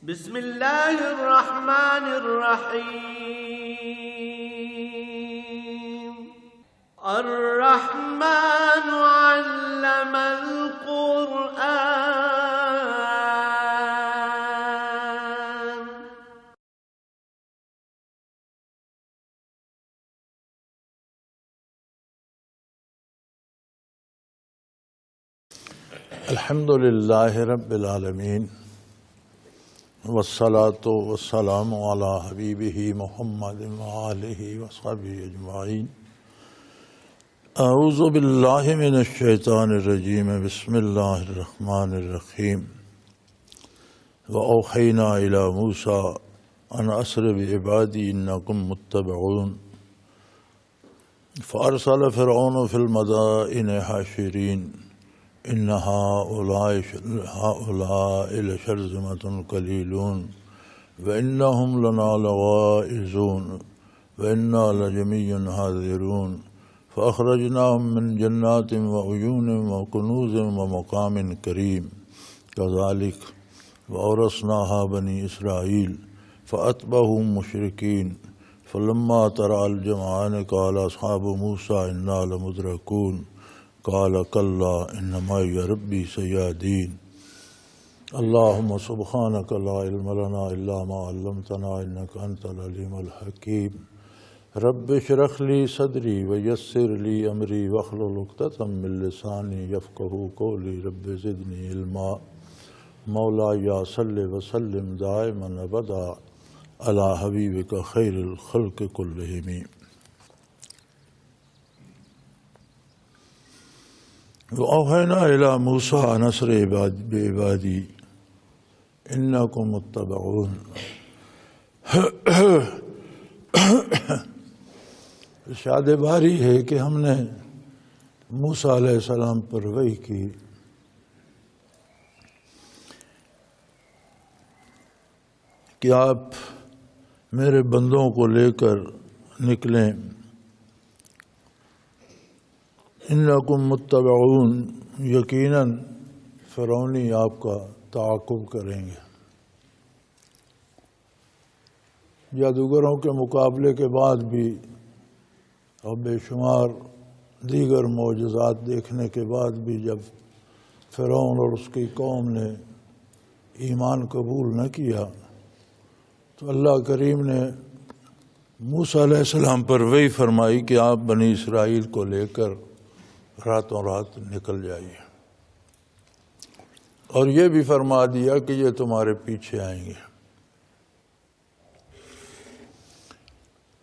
بسم الله الرحمن الرحيم الرحمن علم القرآن. الحمد لله رب العالمين والصلاة والسلام على حبيبه محمد وآله وصحبه أجمعين. أعوذ بالله من الشيطان الرجيم. بسم الله الرحمن الرحيم. وأوحينا إلى موسى أن أسر بعبادي إنكم متبعون فأرسل فرعون في المدائن حاشرين إن هؤلاء لشرذمة قليلون وإنهم لنا لغائظون وإنا لجميع حاذرون فأخرجناهم من جنات وعيون وكنوز ومقام كريم كذلك وأورثناها بني إسرائيل فأتبعهم مشركين فلما ترى الجمعان قال أصحاب موسى إنا لمدركون قال كلا إن معي ربي سيهدين. اللهم سبحانك لا علم لنا إلا ما علمتنا إنك أنت العليم الحكيم. رب اشرح لي صدري ويسر لي أمري واحلل عقدة من لساني يفقهوا قولي رب زدني علما. مولاي صل وسلم دائما أبدا على حبيبك خير الخلق كلهم. وأوحينا إلى موسى أن أسر بعبادي إنكم متبعون. ارشاد باری ہے کہ ہم نے موسیٰ علیہ السلام پر وحی کی کہ آپ میرے بندوں کو لے کر نکلیں. انکم متبعون، یقیناً فرعونی آپ کا تعاقب کریں گے. جادوگروں کے مقابلے کے بعد بھی اور بے شمار دیگر معجزات دیکھنے کے بعد بھی جب فرعون اور اس کی قوم نے ایمان قبول نہ کیا تو اللہ کریم نے موسیٰ علیہ السلام پر وحی فرمائی کہ آپ بنی اسرائیل کو لے کر راتوں رات نکل جائیے، اور یہ بھی فرما دیا کہ یہ تمہارے پیچھے آئیں گے.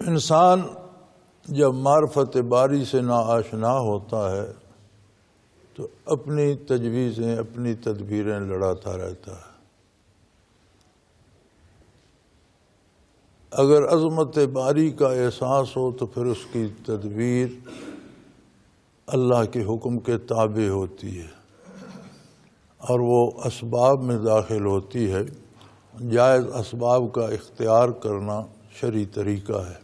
انسان جب معرفت باری سے ناآشنا ہوتا ہے تو اپنی تجویزیں اپنی تدبیریں لڑاتا رہتا ہے. اگر عظمت باری کا احساس ہو تو پھر اس کی تدبیر اللہ کے حکم کے تابع ہوتی ہے اور وہ اسباب میں داخل ہوتی ہے. جائز اسباب کا اختیار کرنا شرعی طریقہ ہے،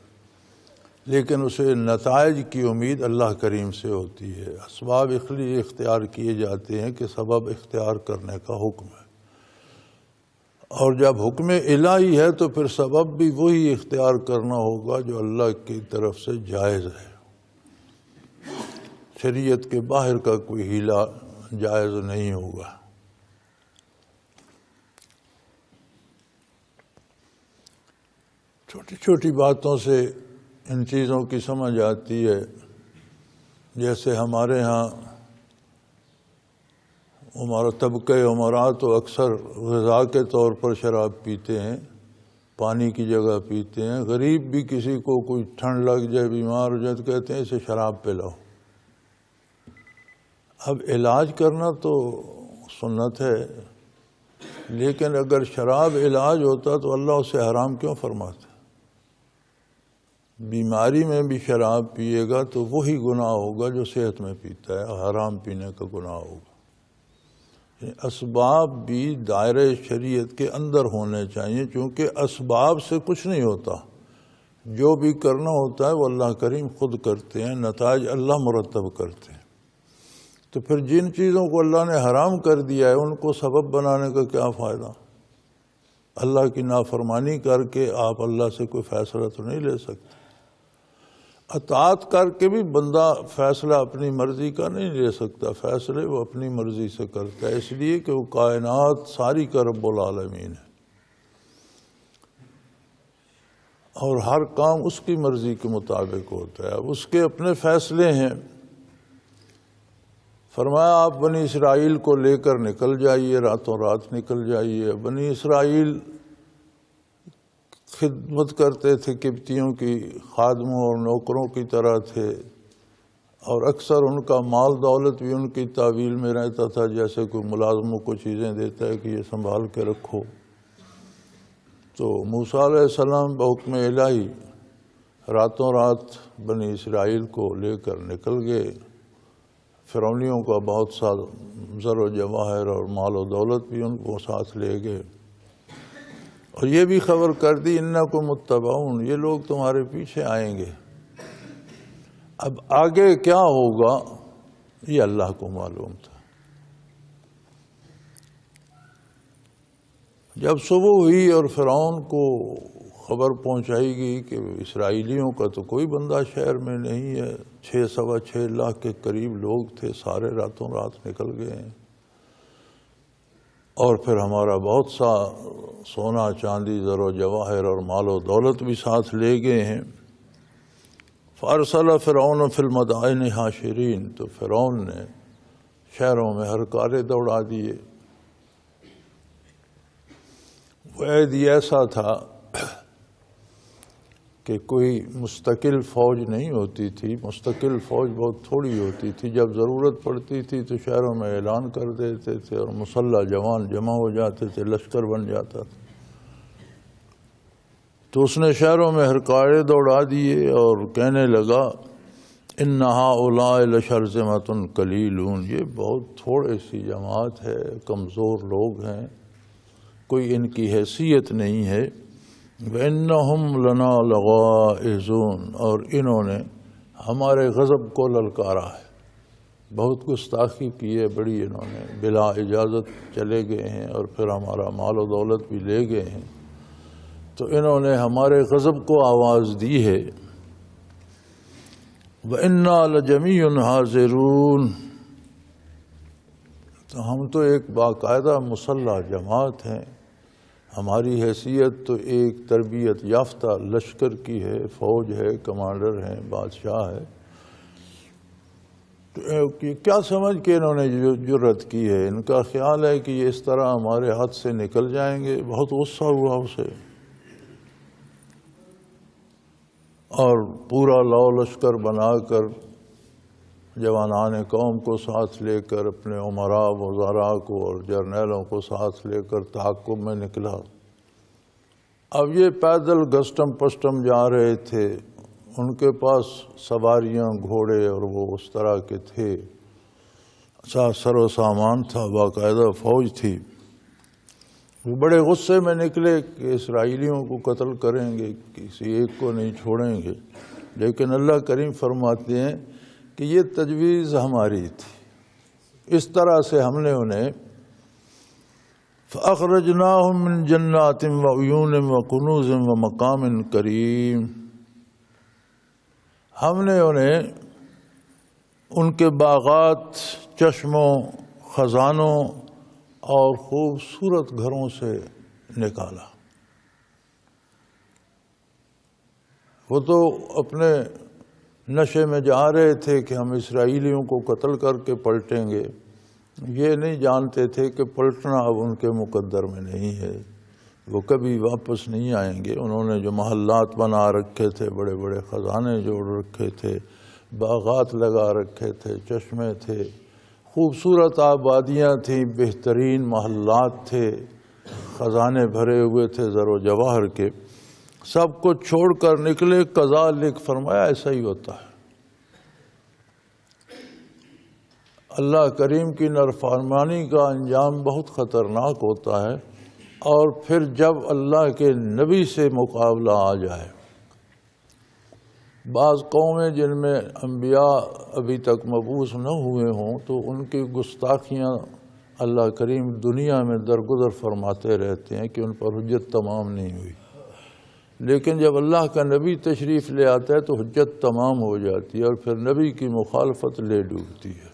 لیکن اسے نتائج کی امید اللہ کریم سے ہوتی ہے. اسباب اس لیے اختیار کیے جاتے ہیں کہ سبب اختیار کرنے کا حکم ہے، اور جب حکم الہی ہے تو پھر سبب بھی وہی اختیار کرنا ہوگا جو اللہ کی طرف سے جائز ہے. شریعت کے باہر کا کوئی ہیلا جائز نہیں ہوگا. چھوٹی چھوٹی باتوں سے ان چیزوں کی سمجھ آتی ہے. جیسے ہمارے ہاں ہمارا طبقہ عمرا تو اکثر غذا کے طور پر شراب پیتے ہیں، پانی کی جگہ پیتے ہیں. غریب بھی کسی کو کوئی ٹھنڈ لگ جائے، بیمار ہو جائے تو کہتے ہیں اسے شراب پلاؤ. اب علاج کرنا تو سنت ہے، لیکن اگر شراب علاج ہوتا تو اللہ اسے حرام کیوں فرماتا؟ بیماری میں بھی شراب پیے گا تو وہی گناہ ہوگا جو صحت میں پیتا ہے، حرام پینے کا گناہ ہوگا. اسباب بھی دائرۂ شریعت کے اندر ہونے چاہیے، چونکہ اسباب سے کچھ نہیں ہوتا. جو بھی کرنا ہوتا ہے وہ اللہ کریم خود کرتے ہیں، نتائج اللہ مرتب کرتے ہیں. تو پھر جن چیزوں کو اللہ نے حرام کر دیا ہے ان کو سبب بنانے کا کیا فائدہ؟ اللہ کی نافرمانی کر کے آپ اللہ سے کوئی فیصلہ تو نہیں لے سکتے۔ اطاعت کر کے بھی بندہ فیصلہ اپنی مرضی کا نہیں لے سکتا، فیصلے وہ اپنی مرضی سے کرتا ہے، اس لیے کہ وہ کائنات ساری کا رب العالمین ہے اور ہر کام اس کی مرضی کے مطابق ہوتا ہے، اب اس کے اپنے فیصلے ہیں۔ فرمایا آپ بنی اسرائیل کو لے کر نکل جائیے، راتوں رات نکل جائیے۔ بنی اسرائیل خدمت کرتے تھے، قبطیوں کی خادموں اور نوکروں کی طرح تھے، اور اکثر ان کا مال دولت بھی ان کی تعویل میں رہتا تھا، جیسے کوئی ملازموں کو چیزیں دیتا ہے کہ یہ سنبھال کے رکھو۔ تو موسیٰ علیہ السلام بحکم الہی راتوں رات بنی اسرائیل کو لے کر نکل گئے۔ فرعونیوں کا بہت سا زر و جواہر اور مال و دولت بھی ان کو ساتھ لے گئے، اور یہ بھی خبر کر دی انکم متبعون، یہ لوگ تمہارے پیچھے آئیں گے۔ اب آگے کیا ہوگا یہ اللہ کو معلوم تھا۔ جب صبح ہوئی اور فرعون کو خبر پہنچائی گئی کہ اسرائیلیوں کا تو کوئی بندہ شہر میں نہیں ہے، 6.25 لاکھ کے قریب لوگ تھے، سارے راتوں رات نکل گئے ہیں، اور پھر ہمارا بہت سا سونا چاندی زر و جواہر اور مال و دولت بھی ساتھ لے گئے ہیں۔ فارسل فرعون فی المدائن حاشرین، تو فرعون نے شہروں میں ہرکارے دوڑا دیے۔ وہ عہد ایسا تھا کہ کوئی مستقل فوج نہیں ہوتی تھی، مستقل فوج بہت تھوڑی ہوتی تھی، جب ضرورت پڑتی تھی تو شہروں میں اعلان کر دیتے تھے اور مسلح جوان جمع ہو جاتے تھے، لشکر بن جاتا تھا۔ تو اس نے شہروں میں ہرکارے دوڑا دیے اور کہنے لگا ان ہؤلاء لشرذمۃ قلیلون، یہ بہت تھوڑی سی جماعت ہے، کمزور لوگ ہیں، کوئی ان کی حیثیت نہیں ہے۔ وَإِنَّهُمْ لَنَا لَغَائِظُونَ، اور انہوں نے ہمارے غضب کو للکارا ہے، بہت گستاخی کی ہے بڑی، انہوں نے بلا اجازت چلے گئے ہیں اور پھر ہمارا مال و دولت بھی لے گئے ہیں، تو انہوں نے ہمارے غضب کو آواز دی ہے۔ وَإِنَّا لَجَمِيعٌ حَاذِرُونَ، تو ہم تو ایک باقاعدہ مسلح جماعت ہیں، ہماری حیثیت تو ایک تربیت یافتہ لشکر کی ہے، فوج ہے، کمانڈر ہیں، بادشاہ ہے۔ تو کیا سمجھ کے انہوں نے جرأت کی ہے؟ ان کا خیال ہے کہ یہ اس طرح ہمارے ہاتھ سے نکل جائیں گے۔ بہت غصہ ہوا اسے، اور پورا لاؤ لشکر بنا کر جوانان قوم کو ساتھ لے کر، اپنے امراء وزراء کو اور جرنیلوں کو ساتھ لے کر تعاقب میں نکلا۔ اب یہ پیدل گشتم پشتم جا رہے تھے، ان کے پاس سواریاں، گھوڑے اور وہ اس طرح کے تھے، سر و سامان تھا، باقاعدہ فوج تھی۔ وہ بڑے غصے میں نکلے کہ اسرائیلیوں کو قتل کریں گے، کسی ایک کو نہیں چھوڑیں گے، لیکن اللہ کریم فرماتے ہیں کہ یہ تجویز ہماری تھی، اس طرح سے ہم نے انہیں فَأَخْرَجْنَاهُم مِّن جَنَّاتٍ وَعُيُونٍ وَكُنُوزٍ وَمَقَامٍ كَرِيمٍ، ہم نے انہیں ان کے باغات، چشموں، خزانوں اور خوبصورت گھروں سے نکالا۔ وہ تو اپنے نشے میں جا رہے تھے کہ ہم اسرائیلیوں کو قتل کر کے پلٹیں گے، یہ نہیں جانتے تھے کہ پلٹنا اب ان کے مقدر میں نہیں ہے، وہ کبھی واپس نہیں آئیں گے۔ انہوں نے جو محلات بنا رکھے تھے، بڑے بڑے خزانے جوڑ رکھے تھے، باغات لگا رکھے تھے، چشمے تھے، خوبصورت آبادیاں تھیں، بہترین محلات تھے، خزانے بھرے ہوئے تھے زر و جواہر کے، سب کو چھوڑ کر نکلے۔ کذالک، فرمایا ایسا ہی ہوتا ہے۔ اللہ کریم کی نافرمانی کا انجام بہت خطرناک ہوتا ہے، اور پھر جب اللہ کے نبی سے مقابلہ آ جائے، بعض قومیں جن میں انبیاء ابھی تک مبعوث نہ ہوئے ہوں تو ان کی گستاخیاں اللہ کریم دنیا میں درگزر فرماتے رہتے ہیں کہ ان پر حجت تمام نہیں ہوئی، لیکن جب اللہ کا نبی تشریف لے آتا ہے تو حجت تمام ہو جاتی ہے اور پھر نبی کی مخالفت لے ڈوبتی ہے۔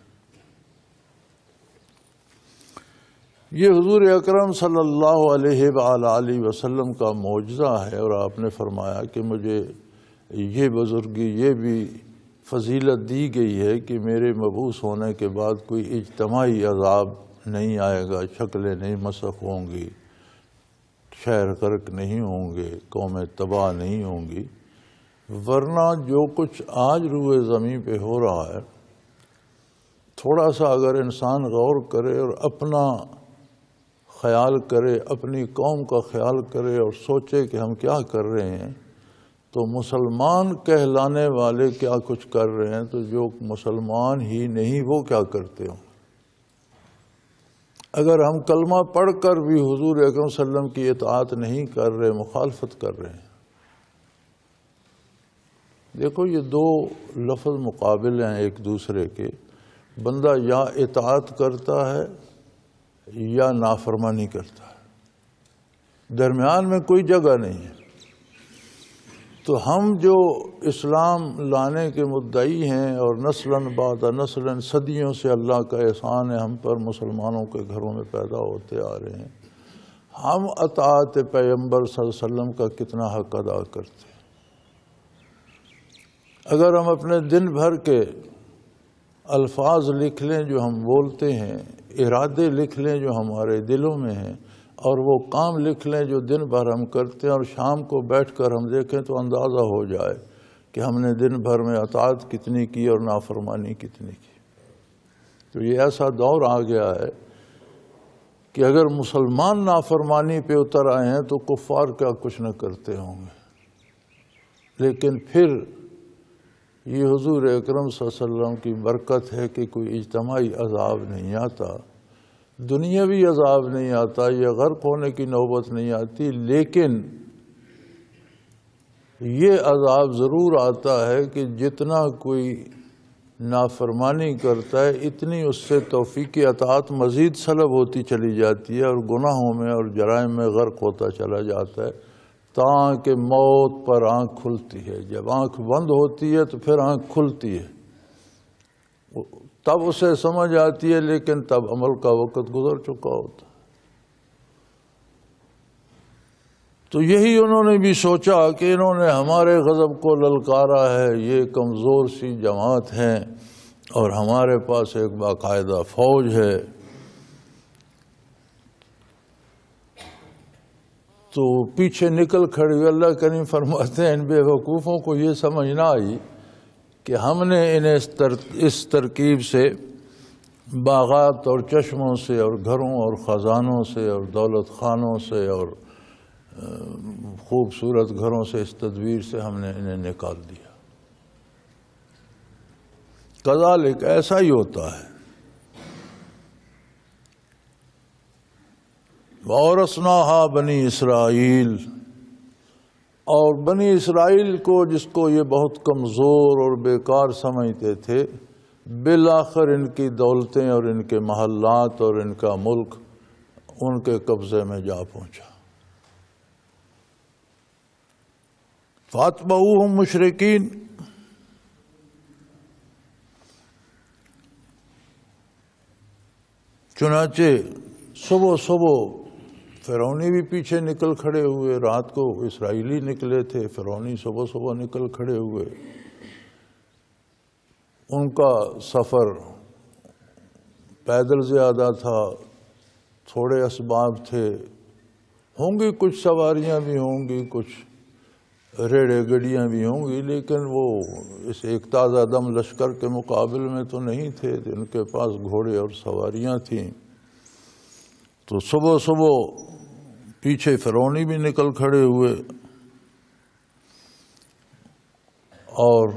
یہ حضور اکرم صلی اللہ علیہ وآلہ وسلم کا معجزہ ہے، اور آپ نے فرمایا کہ مجھے یہ بزرگی، یہ بھی فضیلت دی گئی ہے کہ میرے مبعوث ہونے کے بعد کوئی اجتماعی عذاب نہیں آئے گا، شکلیں نہیں مسخ ہوں گی، شہر غرق نہیں ہوں گے، قومیں تباہ نہیں ہوں گی۔ ورنہ جو کچھ آج روئے زمین پہ ہو رہا ہے، تھوڑا سا اگر انسان غور کرے اور اپنا خیال کرے، اپنی قوم کا خیال کرے اور سوچے کہ ہم کیا کر رہے ہیں، تو مسلمان کہلانے والے کیا کچھ کر رہے ہیں، تو جو مسلمان ہی نہیں وہ کیا کرتے ہوں۔ اگر ہم کلمہ پڑھ کر بھی حضور اکرم صلی اللہ علیہ وسلم کی اطاعت نہیں کر رہے، مخالفت کر رہے ہیں۔ دیکھو یہ دو لفظ مقابل ہیں ایک دوسرے کے، بندہ یا اطاعت کرتا ہے یا نافرمانی کرتا ہے، درمیان میں کوئی جگہ نہیں ہے۔ تو ہم جو اسلام لانے کے مدعی ہیں اور نسلاً بعد نسلاً صدیوں سے اللہ کا احسان ہے ہم پر، مسلمانوں کے گھروں میں پیدا ہوتے آ رہے ہیں، ہم اطاعت پیغمبر صلی اللہ علیہ وسلم کا کتنا حق ادا کرتے ہیں۔ اگر ہم اپنے دن بھر کے الفاظ لکھ لیں جو ہم بولتے ہیں، ارادے لکھ لیں جو ہمارے دلوں میں ہیں، اور وہ کام لکھ لیں جو دن بھر ہم کرتے ہیں، اور شام کو بیٹھ کر ہم دیکھیں تو اندازہ ہو جائے کہ ہم نے دن بھر میں اطاعت کتنی کی اور نافرمانی کتنی کی۔ تو یہ ایسا دور آ گیا ہے کہ اگر مسلمان نافرمانی پہ اتر آئے ہیں تو کفار کیا کچھ نہ کرتے ہوں گے، لیکن پھر یہ حضور اکرم صلی اللہ علیہ وسلم کی برکت ہے کہ کوئی اجتماعی عذاب نہیں آتا، دنیاوی عذاب نہیں آتا، یہ غرق ہونے کی نوبت نہیں آتی، لیکن یہ عذاب ضرور آتا ہے کہ جتنا کوئی نافرمانی کرتا ہے اتنی اس سے توفیق اطاعت مزید سلب ہوتی چلی جاتی ہے، اور گناہوں میں اور جرائم میں غرق ہوتا چلا جاتا ہے، تاکہ موت پر آنکھ کھلتی ہے۔ جب آنکھ بند ہوتی ہے تو پھر آنکھ کھلتی ہے، تب اسے سمجھ آتی ہے، لیکن تب عمل کا وقت گزر چکا ہوتا ہے۔ تو یہی انہوں نے بھی سوچا کہ انہوں نے ہمارے غضب کو للکارا ہے، یہ کمزور سی جماعت ہیں اور ہمارے پاس ایک باقاعدہ فوج ہے۔ تو پیچھے نکل کھڑے ہوئے۔ اللہ کریم فرماتے ہیں ان بے وقوفوں کو یہ سمجھ نہ آئی کہ ہم نے انہیں اس ترکیب سے باغات اور چشموں سے اور گھروں اور خزانوں سے اور دولت خانوں سے اور خوبصورت گھروں سے، اس تدبیر سے ہم نے انہیں نکال دیا۔ کذالک، ایسا ہی ہوتا ہے۔ وَأَوْرَثْنَاهَا بنی اسرائیل، اور بنی اسرائیل کو، جس کو یہ بہت کمزور اور بیکار سمجھتے تھے، بالآخر ان کی دولتیں اور ان کے محلات اور ان کا ملک ان کے قبضے میں جا پہنچا۔ فَأَتْبَعُوهُمْ مُشْرِكِينَ، چنانچہ صبح صبح فرعونی بھی پیچھے نکل کھڑے ہوئے۔ رات کو اسرائیلی نکلے تھے، فرعونی صبح صبح نکل کھڑے ہوئے۔ ان کا سفر پیدل زیادہ تھا، تھوڑے اسباب تھے، ہوں گی کچھ سواریاں بھی ہوں گی، کچھ ریڑے گڑیاں بھی ہوں گی، لیکن وہ اس ایک تازہ دم لشکر کے مقابل میں تو نہیں تھے، ان کے پاس گھوڑے اور سواریاں تھیں۔ تو صبح صبح پیچھے فرعونی بھی نکل کھڑے ہوئے، اور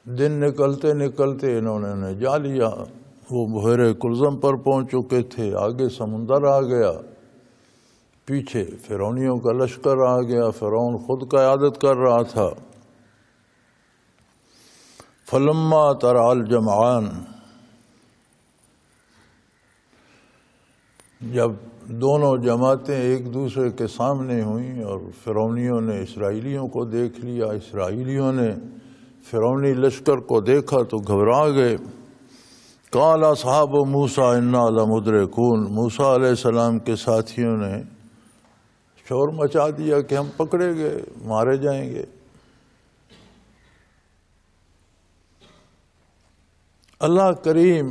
دن نکلتے نکلتے انہوں نے انہیں جا لیا۔ وہ بحیرہ کلزم پر پہنچ چکے تھے، آگے سمندر آ گیا، پیچھے فرعونیوں کا لشکر آ گیا، فرعون خود قیادت کر رہا تھا۔ فلما ترى الجمعان، جب دونوں جماعتیں ایک دوسرے کے سامنے ہوئیں اور فرعونیوں نے اسرائیلیوں کو دیکھ لیا، اسرائیلیوں نے فرعونی لشکر کو دیکھا تو گھبرا گئے۔ قال اصحاب موسیٰ انا لمدرکون، موسیٰ علیہ السلام کے ساتھیوں نے شور مچا دیا کہ ہم پکڑے گئے، مارے جائیں گے۔ اللہ کریم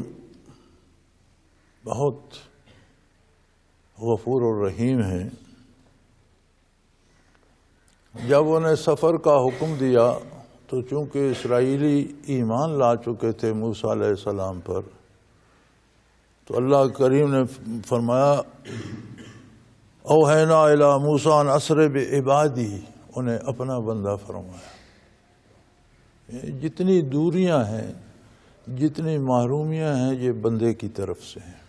بہت غفور الرحیم ہے۔ جب انہیں سفر کا حکم دیا تو چونکہ اسرائیلی ایمان لا چکے تھے موسیٰ علیہ السلام پر، تو اللہ کریم نے فرمایا اوحینا الی موسیٰ ان اسر بعبادی، انہیں اپنا بندہ فرمایا۔ جتنی دوریاں ہیں، جتنی محرومیاں ہیں، یہ بندے کی طرف سے ہیں۔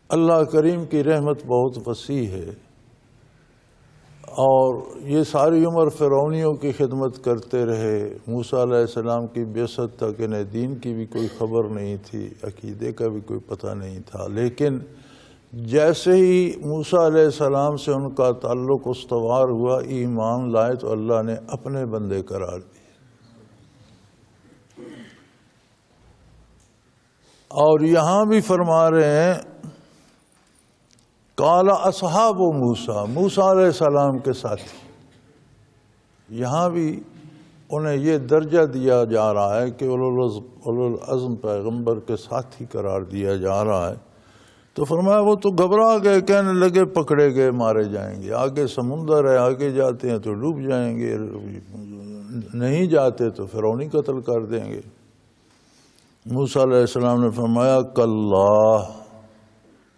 اللہ کریم کی رحمت بہت وسیع ہے، اور یہ ساری عمر فرعونیوں کی خدمت کرتے رہے۔ موسیٰ علیہ السلام کی بعثت تک انہیں دین کی بھی کوئی خبر نہیں تھی، عقیدے کا بھی کوئی پتہ نہیں تھا، لیکن جیسے ہی موسیٰ علیہ السلام سے ان کا تعلق استوار ہوا، ایمان لائے، تو اللہ نے اپنے بندے قرار دیے۔ اور یہاں بھی فرما رہے ہیں قال اصحاب موسیٰ، موسیٰ علیہ السلام کے ساتھی، یہاں بھی انہیں یہ درجہ دیا جا رہا ہے کہ اولو العزم پیغمبر کے ساتھی قرار دیا جا رہا ہے۔ تو فرمایا وہ تو گھبرا گئے، کہنے لگے پکڑے گئے، مارے جائیں گے، آگے سمندر ہے، آگے جاتے ہیں تو ڈوب جائیں گے، نہیں جاتے تو فرعونی قتل کر دیں گے۔ موسیٰ علیہ السلام نے فرمایا کاللہ،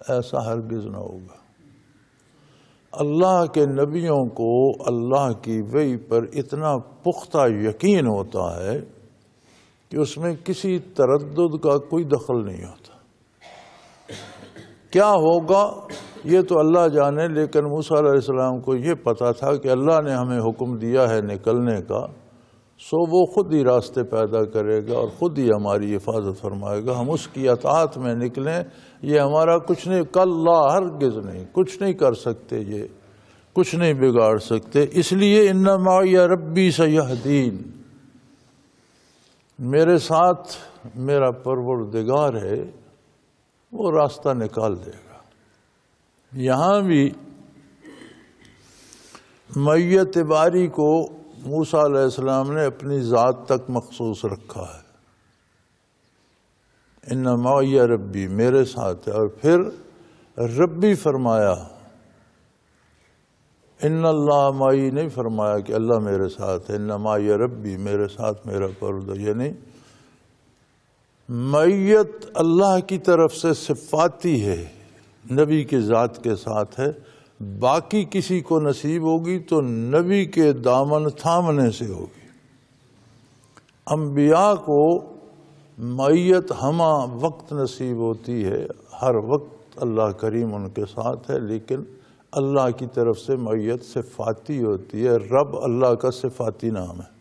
ایسا ہرگز نہ ہوگا۔ اللہ کے نبیوں کو اللہ کی وحی پر اتنا پختہ یقین ہوتا ہے کہ اس میں کسی تردد کا کوئی دخل نہیں ہوتا۔ کیا ہوگا یہ تو اللہ جانے، لیکن موسیٰ علیہ السلام کو یہ پتا تھا کہ اللہ نے ہمیں حکم دیا ہے نکلنے کا، سو وہ خود ہی راستے پیدا کرے گا اور خود ہی ہماری حفاظت فرمائے گا، ہم اس کی اطاعت میں نکلیں، یہ ہمارا کچھ نہیں، کاللہ، ہرگز نہیں، کچھ نہیں کر سکتے، یہ کچھ نہیں بگاڑ سکتے۔ اس لیے ان معی ربی سیہدین، میرے ساتھ میرا پروردگار ہے، وہ راستہ نکال دے گا۔ یہاں بھی معیت باری کو موسیٰ علیہ السلام نے اپنی ذات تک مخصوص رکھا ہے، ان معی ربی، میرے ساتھ ہے، اور پھر ربی فرمایا، ان اللہ معی نہیں فرمایا کہ اللہ میرے ساتھ ہے، ان معی ربی، میرے ساتھ میرا پروردگار، یعنی معیت اللہ کی طرف سے صفاتی ہے، نبی کی ذات کے ساتھ ہے، باقی کسی کو نصیب ہوگی تو نبی کے دامن تھامنے سے ہوگی۔ انبیاء کو معیت ہمہ وقت نصیب ہوتی ہے، ہر وقت اللہ کریم ان کے ساتھ ہے، لیکن اللہ کی طرف سے معیت صفاتی ہوتی ہے، رب اللہ کا صفاتی نام ہے۔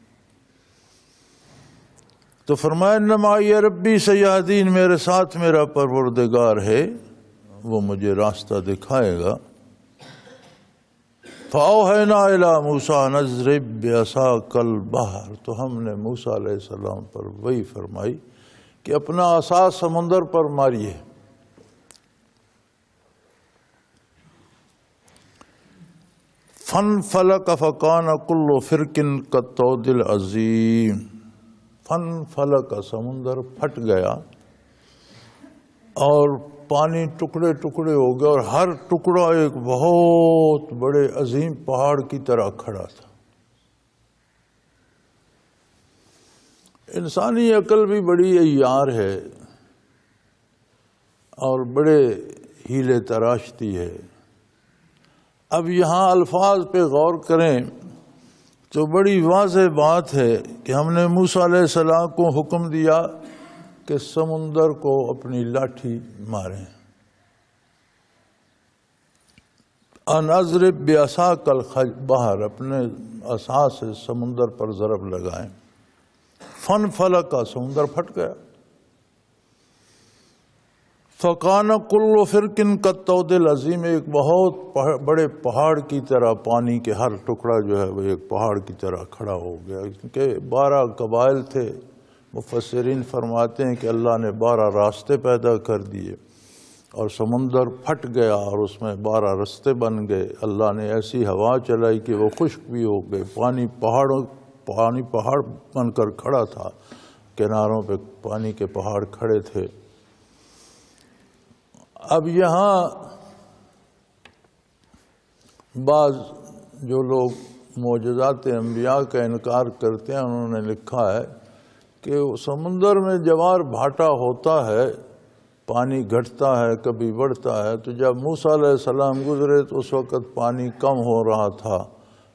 تو فرمایا ان معی ربی سیہدین، میرے ساتھ میرا پروردگار ہے، وہ مجھے راستہ دکھائے گا۔ فَأَوْحَيْنَا إِلَىٰ مُوسَىٰ أَنِ اضْرِب بِّعَصَاكَ الْبَحْرَ، تو ہم نے موسیٰ علیہ السلام پر وحی فرمائی کہ اپنا عصا سمندر پر ماریے۔ فَانْفَلَقَ فَكَانَ كُلُّ فِرْقٍ كَالطَّوْدِ الْعَظِيمِ، فَانْفَلَقَ، سمندر پھٹ گیا اور پانی ٹکڑے ٹکڑے ہو گیا، اور ہر ٹکڑا ایک بہت بڑے عظیم پہاڑ کی طرح کھڑا تھا۔ انسانی عقل بھی بڑی عیار ہے اور بڑے ہیلے تراشتی ہے۔ اب یہاں الفاظ پہ غور کریں تو بڑی واضح بات ہے کہ ہم نے موسیٰ علیہ السلام کو حکم دیا کہ سمندر کو اپنی لاٹھی ماریں، ان اضرب بعصاک البحر، اپنے عصا سے سمندر پر ضرب لگائیں۔ فانفلق، سمندر پھٹ گیا۔ فَقَانَ كُلُّ فِرْقٍ كَالطَّوْدِ الْعَظِيمِ، ایک بہت بڑے پہاڑ کی طرح پانی کے ہر ٹکڑا جو ہے وہ ایک پہاڑ کی طرح کھڑا ہو گیا، کیونکہ 12 قبائل تھے۔ مفسرین فرماتے ہیں کہ اللہ نے 12 راستے پیدا کر دیے اور سمندر پھٹ گیا اور اس میں 12 راستے بن گئے۔ اللہ نے ایسی ہوا چلائی کہ وہ خشک بھی ہو گئے، پانی پہاڑ بن کر کھڑا تھا، کناروں پہ پانی کے پہاڑ کھڑے تھے۔ اب یہاں بعض جو لوگ معجزات انبیاء کا انکار کرتے ہیں انہوں نے لکھا ہے کہ سمندر میں جوار بھاٹا ہوتا ہے، پانی گھٹتا ہے کبھی بڑھتا ہے، تو جب موسیٰ علیہ السلام گزرے تو اس وقت پانی کم ہو رہا تھا،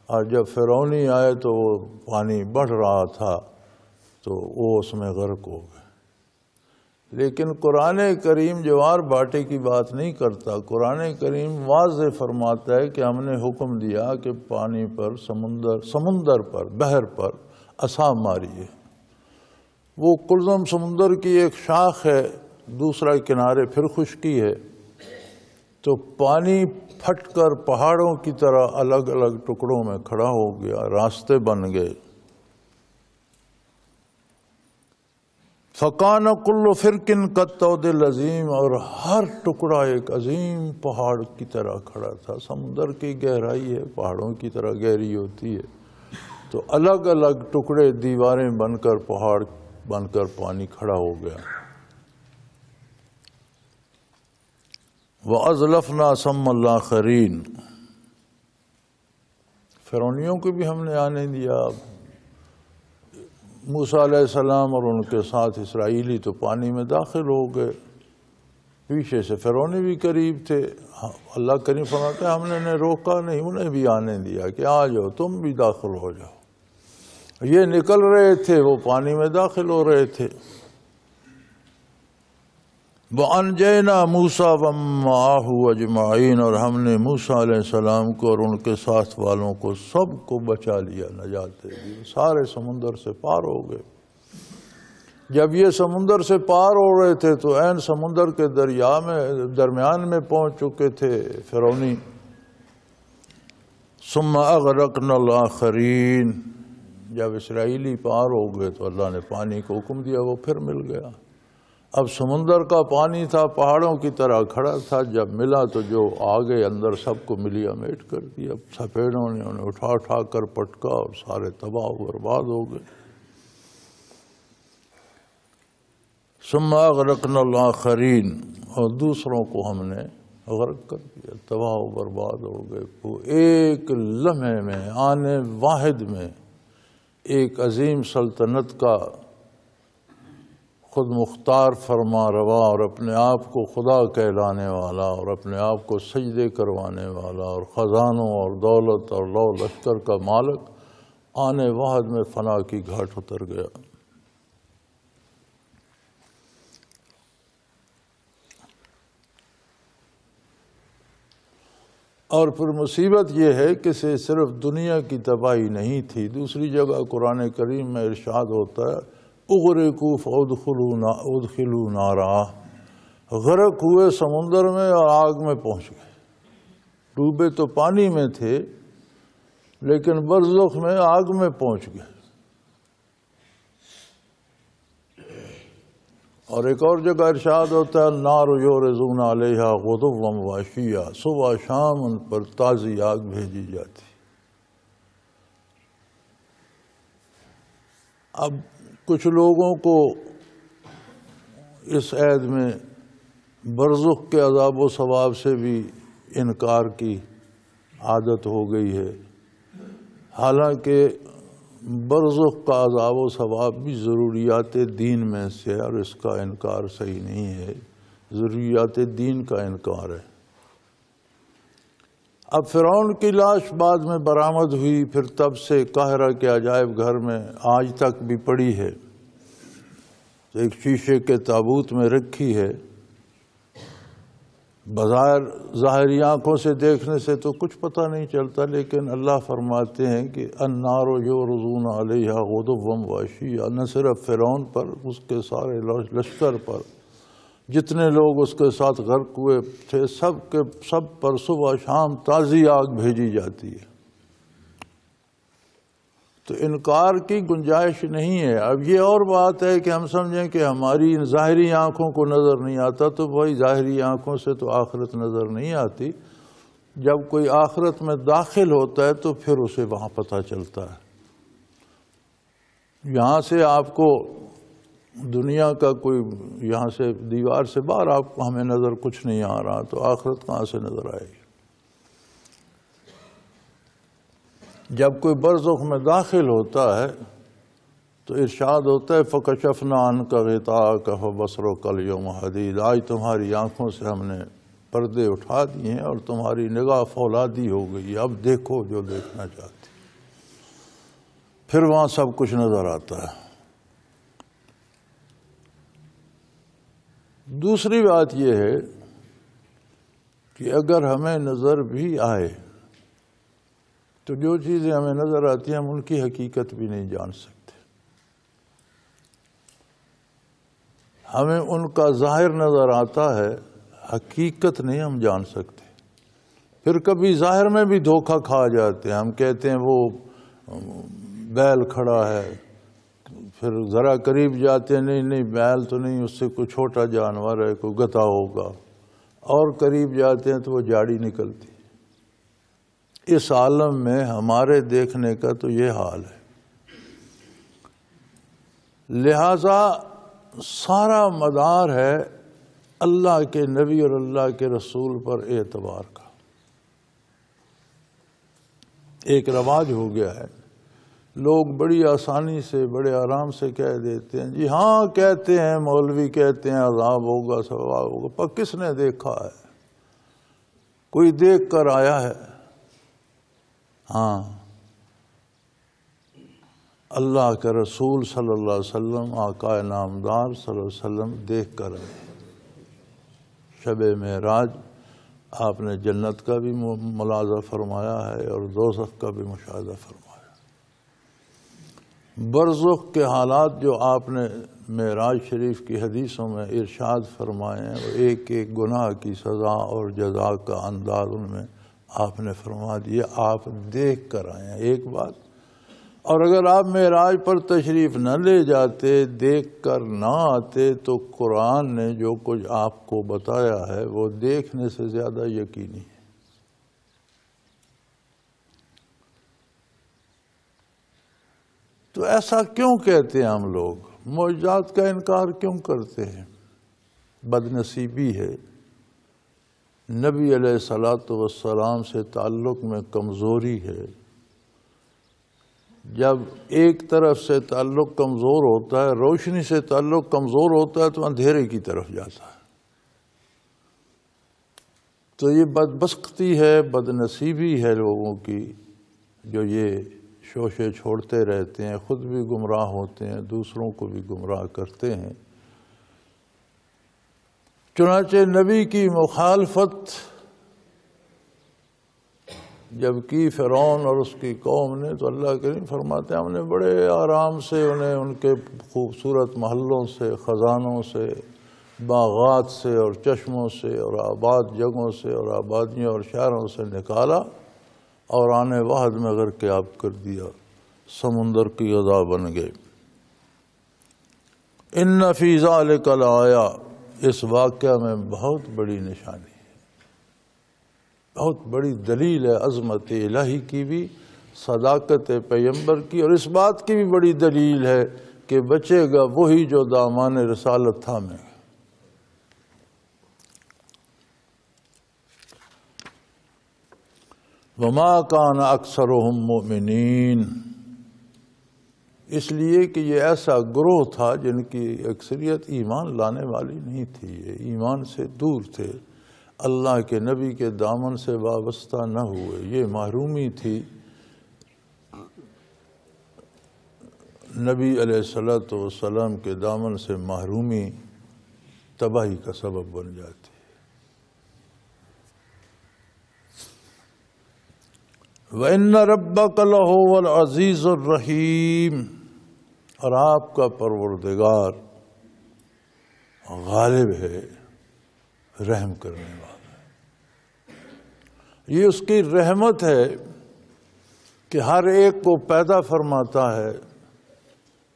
اور جب فرعونی آئے تو وہ پانی بڑھ رہا تھا تو وہ اس میں غرق ہو گئے۔ لیکن قرآن کریم جوار بھاٹے کی بات نہیں کرتا، قرآن کریم واضح فرماتا ہے کہ ہم نے حکم دیا کہ پانی پر سمندر پر بحر پر عصا ماریے۔ وہ کلزم سمندر کی ایک شاخ ہے، دوسرا کنارے پھر خشکی ہے، تو پانی پھٹ کر پہاڑوں کی طرح الگ الگ ٹکڑوں میں کھڑا ہو گیا، راستے بن گئے۔ فَقَانَ كُلُّ فِرْقٍ كَالطَّوْدِ الْعَظِيمِ، اور ہر ٹکڑا ایک عظیم پہاڑ کی طرح کھڑا تھا۔ سمندر کی گہرائی ہے، پہاڑوں کی طرح گہری ہوتی ہے، تو الگ الگ ٹکڑے دیواریں بن کر پہاڑ بن کر پانی کھڑا ہو گیا۔ وَأَزْلَفْنَا ثَمَّ الْآخَرِينَ، فرعونیوں کو بھی ہم نے آنے دیا۔ موسیٰ علیہ السلام اور ان کے ساتھ اسرائیلی تو پانی میں داخل ہو گئے، پیچھے سے فرعونی بھی قریب تھے۔ اللہ کریم فرماتے ہیں ہم نے انہیں روکا نہیں، انہیں بھی آنے دیا کہ آ جاؤ تم بھی داخل ہو جاؤ۔ یہ نکل رہے تھے، وہ پانی میں داخل ہو رہے تھے۔ وَأَنْجَيْنَا مُوسَىٰ وَمَن مَّعَهُ أَجْمَعِينَ، اور ہم نے موسیٰ علیہ السلام کو اور ان کے ساتھ والوں کو سب کو بچا لیا، نجات دے دی، سارے سمندر سے پار ہو گئے۔ جب یہ سمندر سے پار ہو رہے تھے تو عین سمندر کے درمیان میں پہنچ چکے تھے فرعونی۔ ثُمَّ أَغْرَقْنَا الْآخَرِينَ، جب اسرائیلی پار ہو گئے تو اللہ نے پانی کو حکم دیا، وہ پھر مل گیا۔ اب سمندر کا پانی تھا، پہاڑوں کی طرح کھڑا تھا، جب ملا تو جو آگے اندر سب کو ملیا میٹ کر دیا۔ سفیدوں نے انہیں اٹھا اٹھا کر پٹکا اور سارے تباہ و برباد ہو گئے۔ ثم اغرقنا الآخرین، اور دوسروں کو ہم نے غرق کر دیا، تباہ و برباد ہو گئے۔ وہ ایک لمحے میں، آنے واحد میں، ایک عظیم سلطنت کا خود مختار فرما روا اور اپنے آپ کو خدا کہلانے والا اور اپنے آپ کو سجدے کروانے والا اور خزانوں اور دولت اور لو لشکر کا مالک آنے واحد میں فنا کی گھاٹ اتر گیا۔ اور پھر مصیبت یہ ہے کہ صرف دنیا کی تباہی نہیں تھی، دوسری جگہ قرآن کریم میں ارشاد ہوتا ہے اغرقوا فادخلوا نارا، غرق ہوئے سمندر میں اور آگ میں پہنچ گئے۔ ڈوبے تو پانی میں تھے لیکن برزخ میں آگ میں پہنچ گئے۔ اور ایک اور جگہ ارشاد ہوتا ہے النار یعرضون علیہا غدوا وعشیا، صبح شام ان پر تازی آگ بھیجی جاتی۔ اب کچھ لوگوں کو اس عید میں برزخ کے عذاب و ثواب سے بھی انکار کی عادت ہو گئی ہے، حالانکہ برزخ کا عذاب و ثواب بھی ضروریات دین میں سے، اور اس کا انکار صحیح نہیں ہے، ضروریات دین کا انکار ہے۔ اب فرعون کی لاش بعد میں برآمد ہوئی، پھر تب سے قاہرہ کے عجائب گھر میں آج تک بھی پڑی ہے، ایک شیشے کے تابوت میں رکھی ہے۔ بظاہر ظاہری آنکھوں سے دیکھنے سے تو کچھ پتہ نہیں چلتا، لیکن اللہ فرماتے ہیں کہ النار یعرضون علیہا غدوا وعشیا، نہ صرف فرعون پر، اس کے سارے لشکر پر جتنے لوگ اس کے ساتھ غرق ہوئے تھے سب کے سب پر صبح شام تازی آگ بھیجی جاتی ہے۔ تو انکار کی گنجائش نہیں ہے۔ اب یہ اور بات ہے کہ ہم سمجھیں کہ ہماری ان ظاہری آنکھوں کو نظر نہیں آتا، تو وہی ظاہری آنکھوں سے تو آخرت نظر نہیں آتی۔ جب کوئی آخرت میں داخل ہوتا ہے تو پھر اسے وہاں پتہ چلتا ہے۔ یہاں سے آپ کو دنیا کا کوئی، یہاں سے دیوار سے باہر آپ کو ہمیں نظر کچھ نہیں آ رہا، تو آخرت کہاں سے نظر آئے گی؟ جب کوئی برزخ میں داخل ہوتا ہے تو ارشاد ہوتا ہے فَكَشَفْنَا عَنْكَ غِطَاءَكَ فَبَصَرُكَ الْيَوْمَ حَدِيدٌ، آج تمہاری آنکھوں سے ہم نے پردے اٹھا دیے ہیں اور تمہاری نگاہ فولادی ہو گئی، اب دیکھو جو دیکھنا چاہتی۔ پھر وہاں سب کچھ نظر آتا ہے۔ دوسری بات یہ ہے کہ اگر ہمیں نظر بھی آئے تو جو چیزیں ہمیں نظر آتی ہیں ہم ان کی حقیقت بھی نہیں جان سکتے۔ ہمیں ان کا ظاہر نظر آتا ہے، حقیقت نہیں ہم جان سکتے۔ پھر کبھی ظاہر میں بھی دھوکہ کھا جاتے ہیں، ہم کہتے ہیں وہ بیل کھڑا ہے، پھر ذرا قریب جاتے ہیں، نہیں بیل تو نہیں، اس سے کوئی چھوٹا جانور ہے، کوئی گدھا ہوگا، اور قریب جاتے ہیں تو وہ جاڑی نکلتی۔ اس عالم میں ہمارے دیکھنے کا تو یہ حال ہے۔ لہذا سارا مدار ہے اللہ کے نبی اور اللہ کے رسول پر اعتبار کا۔ ایک رواج ہو گیا ہے، لوگ بڑی آسانی سے بڑے آرام سے کہہ دیتے ہیں، جی ہاں کہتے ہیں، مولوی کہتے ہیں عذاب ہوگا ثواب ہوگا، پر کس نے دیکھا ہے؟ کوئی دیکھ کر آیا ہے؟ ہاں، اللہ کے رسول صلی اللہ علیہ وسلم، آقا نامدار صلی اللہ علیہ وسلم دیکھ کر آئے۔ شب معراج آپ نے جنت کا بھی ملاحظہ فرمایا ہے اور دوزخ کا بھی مشاہدہ فرمایا۔ برزخ کے حالات جو آپ نے معراج شریف کی حدیثوں میں ارشاد فرمائے ہیں، وہ ایک ایک گناہ کی سزا اور جزا کا انداز ان میں آپ نے فرما دیا، آپ دیکھ کر آئے ہیں۔ ایک بات، اور اگر آپ معراج پر تشریف نہ لے جاتے، دیکھ کر نہ آتے، تو قرآن نے جو کچھ آپ کو بتایا ہے وہ دیکھنے سے زیادہ یقینی ہے۔ تو ایسا کیوں کہتے ہیں ہم لوگ؟ معجزات کا انکار کیوں کرتے ہیں؟ بد نصیبی ہے، نبی علیہ الصلوۃ والسلام سے تعلق میں کمزوری ہے۔ جب ایک طرف سے تعلق کمزور ہوتا ہے، روشنی سے تعلق کمزور ہوتا ہے، تو اندھیرے کی طرف جاتا ہے۔ تو یہ بدبختی ہے، بد نصیبی ہے لوگوں کی، جو یہ شوشے چھوڑتے رہتے ہیں، خود بھی گمراہ ہوتے ہیں، دوسروں کو بھی گمراہ کرتے ہیں۔ چنانچہ نبی کی مخالفت جب کی فرعون اور اس کی قوم نے، تو اللہ کریم فرماتے ہیں ہم نے بڑے آرام سے انہیں ان کے خوبصورت محلوں سے، خزانوں سے، باغات سے اور چشموں سے اور آباد جگہوں سے اور آبادیوں اور شہروں سے نکالا اور آنے وحد میں غرقیاب کر دیا، سمندر کی غذا بن گئے۔ ان فی ذلک لآیہ، اس واقعہ میں بہت بڑی نشانی ہے، بہت بڑی دلیل ہے عظمت الہی کی بھی، صداقت پیغمبر کی، اور اس بات کی بھی بڑی دلیل ہے کہ بچے گا وہی جو دامان رسالت تھامے گا۔ وما کان اکثرهم مؤمنین، اس لیے کہ یہ ایسا گروہ تھا جن کی اکثریت ایمان لانے والی نہیں تھی، یہ ایمان سے دور تھے، اللہ کے نبی کے دامن سے وابستہ نہ ہوئے، یہ محرومی تھی۔ نبی علیہ الصلوۃ والسلام کے دامن سے محرومی تباہی کا سبب بن جاتی ہے۔ وَإِنَّ رَبَّكَ لَهُوَ الْعَزِيزُ الرَّحِيمُ، اور آپ کا پروردگار غالب ہے، رحم کرنے والا ہے۔ یہ اس کی رحمت ہے کہ ہر ایک کو پیدا فرماتا ہے،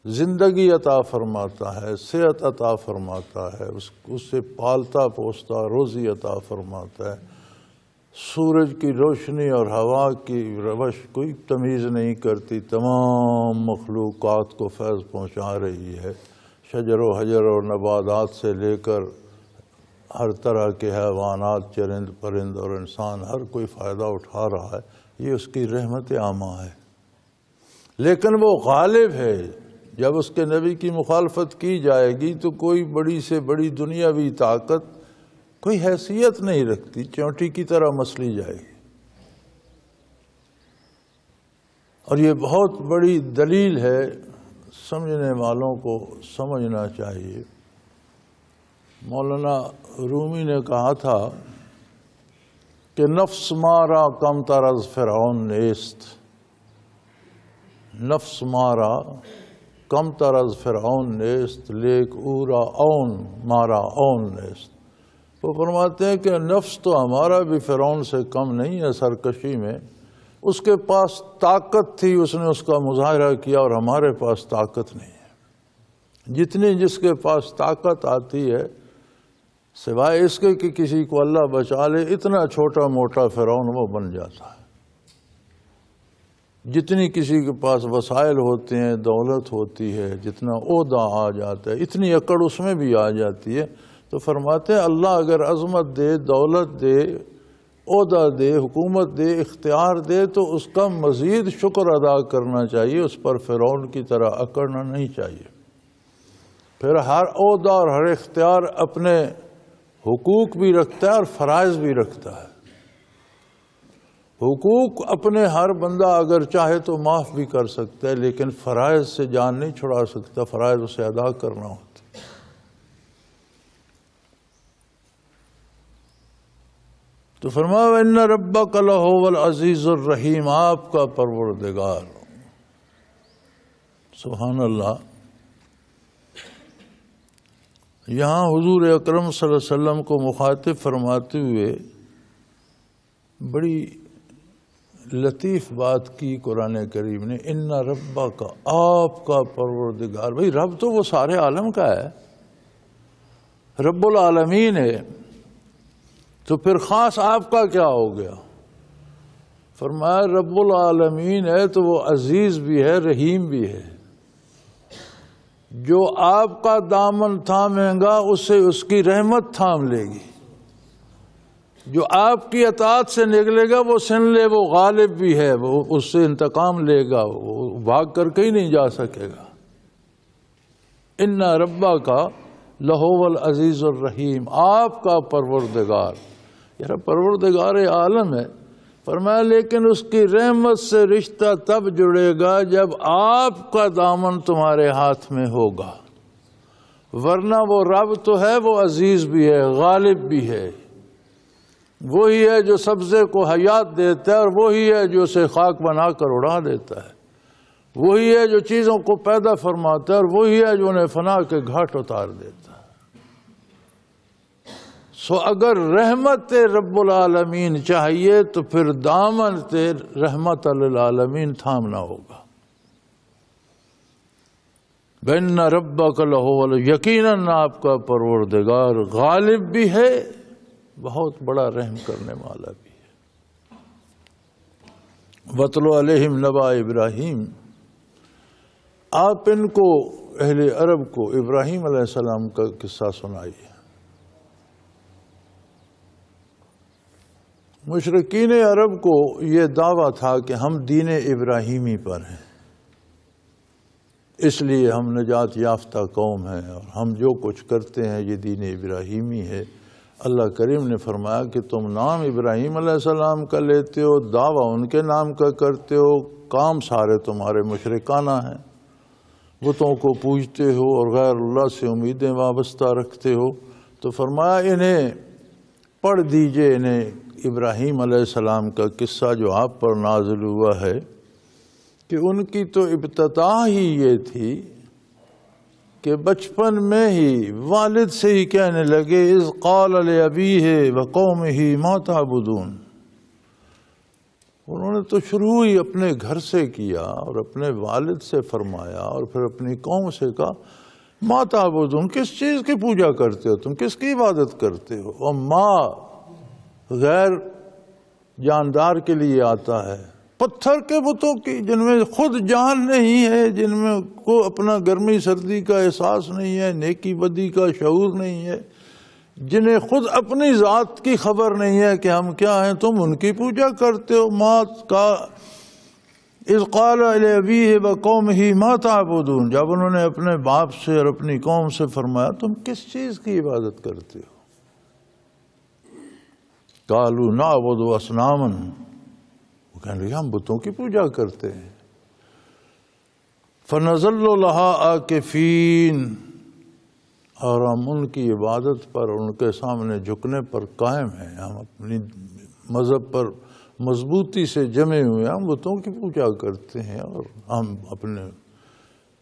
زندگی عطا فرماتا ہے، صحت عطا فرماتا ہے، اس سے پالتا پوستا روزی عطا فرماتا ہے۔ سورج کی روشنی اور ہوا کی روش کوئی تمیز نہیں کرتی، تمام مخلوقات کو فیض پہنچا رہی ہے۔ شجر و حجر اور نباتات سے لے کر ہر طرح کے حیوانات، چرند پرند اور انسان، ہر کوئی فائدہ اٹھا رہا ہے۔ یہ اس کی رحمت عامہ ہے، لیکن وہ غالب ہے۔ جب اس کے نبی کی مخالفت کی جائے گی تو کوئی بڑی سے بڑی دنیاوی طاقت کوئی حیثیت نہیں رکھتی، چونٹی کی طرح مسلی جائے گی۔ اور یہ بہت بڑی دلیل ہے، سمجھنے والوں کو سمجھنا چاہیے۔ مولانا رومی نے کہا تھا کہ نفس مارا کم تر از فرعون نیست، نفس مارا کم تر از فرعون نیست، لیک اورا اون مارا اون نیست۔ وہ فرماتے ہیں کہ نفس تو ہمارا بھی فرعون سے کم نہیں ہے سرکشی میں، اس کے پاس طاقت تھی، اس نے اس کا مظاہرہ کیا، اور ہمارے پاس طاقت نہیں ہے۔ جتنی جس کے پاس طاقت آتی ہے، سوائے اس کے کہ کسی کو اللہ بچا لے، اتنا چھوٹا موٹا فرعون وہ بن جاتا ہے۔ جتنی کسی کے پاس وسائل ہوتے ہیں، دولت ہوتی ہے، جتنا عہدہ آ جاتا ہے، اتنی اکڑ اس میں بھی آ جاتی ہے۔ تو فرماتے ہیں اللہ اگر عظمت دے، دولت دے، عہدہ دے، حکومت دے، اختیار دے، تو اس کا مزید شکر ادا کرنا چاہیے، اس پر فرعون کی طرح اکڑنا نہیں چاہیے۔ پھر ہر عہدہ اور ہر اختیار اپنے حقوق بھی رکھتا ہے اور فرائض بھی رکھتا ہے۔ حقوق اپنے ہر بندہ اگر چاہے تو معاف بھی کر سکتا ہے، لیکن فرائض سے جان نہیں چھڑا سکتا، فرائض اسے ادا کرنا ہوتا ہے۔ تو فرمایا وَإِنَّ رَبَّكَ لَهُوَ الْعَزِيزُ الرَّحِيمُ، آپ کا پروردگار۔ سبحان اللہ۔ یہاں حضور اکرم صلی اللہ علیہ وسلم کو مخاطب فرماتے ہوئے بڑی لطیف بات کی قرآن کریم نے، ان ربک، آپ کا پروردگار۔ بھئی رب تو وہ سارے عالم کا ہے، رب العالمین ہے، تو پھر خاص آپ کا کیا ہو گیا؟ فرمایا رب العالمین ہے تو وہ عزیز بھی ہے، رحیم بھی ہے۔ جو آپ کا دامن تھامے گا اسے اس کی رحمت تھام لے گی، جو آپ کی اطاعت سے نکلے گا وہ سن لے، وہ غالب بھی ہے، وہ اس سے انتقام لے گا، وہ بھاگ کر کہیں نہیں جا سکے گا۔ ان ربک لہو العزیز الرحیم، آپ کا پروردگار، یہ پروردگار عالم ہے۔ فرمایا لیکن اس کی رحمت سے رشتہ تب جڑے گا جب آپ کا دامن تمہارے ہاتھ میں ہوگا، ورنہ وہ رب تو ہے، وہ عزیز بھی ہے، غالب بھی ہے، وہی ہے جو سبزے کو حیات دیتا ہے، اور وہی ہے جو اسے خاک بنا کر اڑا دیتا ہے، وہی ہے جو چیزوں کو پیدا فرماتا ہے، اور وہی ہے جو انہیں فنا کے گھاٹ اتار دیتا ہے۔ سو اگر رحمت رب العالمین چاہیے تو پھر دامن رحمت للعالمین تھامنا ہوگا۔ بِأَنَّ رَبَّكَ لَهُوَ، یقیناً آپ کا پروردگار غالب بھی ہے، بہت بڑا رحم کرنے والا بھی ہے۔ وَاتْلُ عَلَيْهِمْ نَبَأَ ابراہیم، آپ ان کو، اہل عرب کو، ابراہیم علیہ السلام کا قصہ سنائیے۔ مشرکین عرب کو یہ دعویٰ تھا کہ ہم دین ابراہیمی پر ہیں، اس لیے ہم نجات یافتہ قوم ہیں، اور ہم جو کچھ کرتے ہیں یہ دین ابراہیمی ہے۔ اللہ کریم نے فرمایا کہ تم نام ابراہیم علیہ السلام کا لیتے ہو، دعویٰ ان کے نام کا کرتے ہو، کام سارے تمہارے مشرکانہ ہیں، بتوں کو پوجتے ہو اور غیر اللہ سے امیدیں وابستہ رکھتے ہو۔ تو فرمایا انہیں پڑھ دیجئے، انہیں ابراہیم علیہ السلام کا قصہ جو آپ پر نازل ہوا ہے، کہ ان کی تو ابتدا ہی یہ تھی کہ بچپن میں ہی والد سے ہی کہنے لگے اذ قال لأبیہ وقومہ ما تعبدون. انہوں نے تو شروع ہی اپنے گھر سے کیا اور اپنے والد سے فرمایا اور پھر اپنی قوم سے کہا ما تعبدون، کس چیز کی پوجا کرتے ہو تم، کس کی عبادت کرتے ہو. اور ما غیر جاندار کے لیے آتا ہے، پتھر کے بتوں کی جن میں خود جان نہیں ہے، جن میں کو اپنا گرمی سردی کا احساس نہیں ہے، نیکی بدی کا شعور نہیں ہے، جنہیں خود اپنی ذات کی خبر نہیں ہے کہ ہم کیا ہیں، تم ان کی پوجا کرتے ہو. مات کا اذ قال لأبیہ وقومہ ما تعبدون، جب انہوں نے اپنے باپ سے اور اپنی قوم سے فرمایا تم کس چیز کی عبادت کرتے ہو. قالوا نعبد اصناما، وہ کہنے لگے ہم بتوں کی پوجا کرتے ہیں. فنظل لها عاکفین، اور ہم ان کی عبادت پر، ان کے سامنے جھکنے پر قائم ہیں. ہم اپنی مذہب پر مضبوطی سے جمے ہوئے ہیں، ہم بتوں کی پوجا کرتے ہیں اور ہم اپنے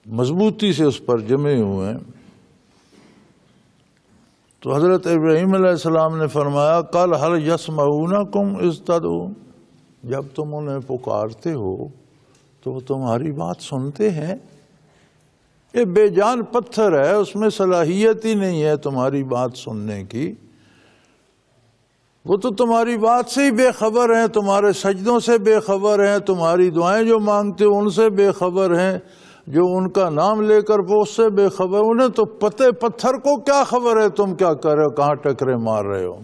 مضبوطی سے اس پر جمے ہوئے ہیں. تو حضرت ابراہیم علیہ السلام نے فرمایا قال هل يسمعونكم اذ تدعون، جب تم انہیں پکارتے ہو تو وہ تمہاری بات سنتے ہیں. یہ بے جان پتھر ہے، اس میں صلاحیت ہی نہیں ہے تمہاری بات سننے کی. وہ تو تمہاری بات سے ہی بے خبر ہیں، تمہارے سجدوں سے بے خبر ہیں، تمہاری دعائیں جو مانگتے ہو ان سے بے خبر ہیں، جو ان کا نام لے کر وہ اس سے بے خبر. انہیں تو پتھر کو کیا خبر ہے تم کیا کر رہے ہو، کہاں ٹکرے مار رہے ہو.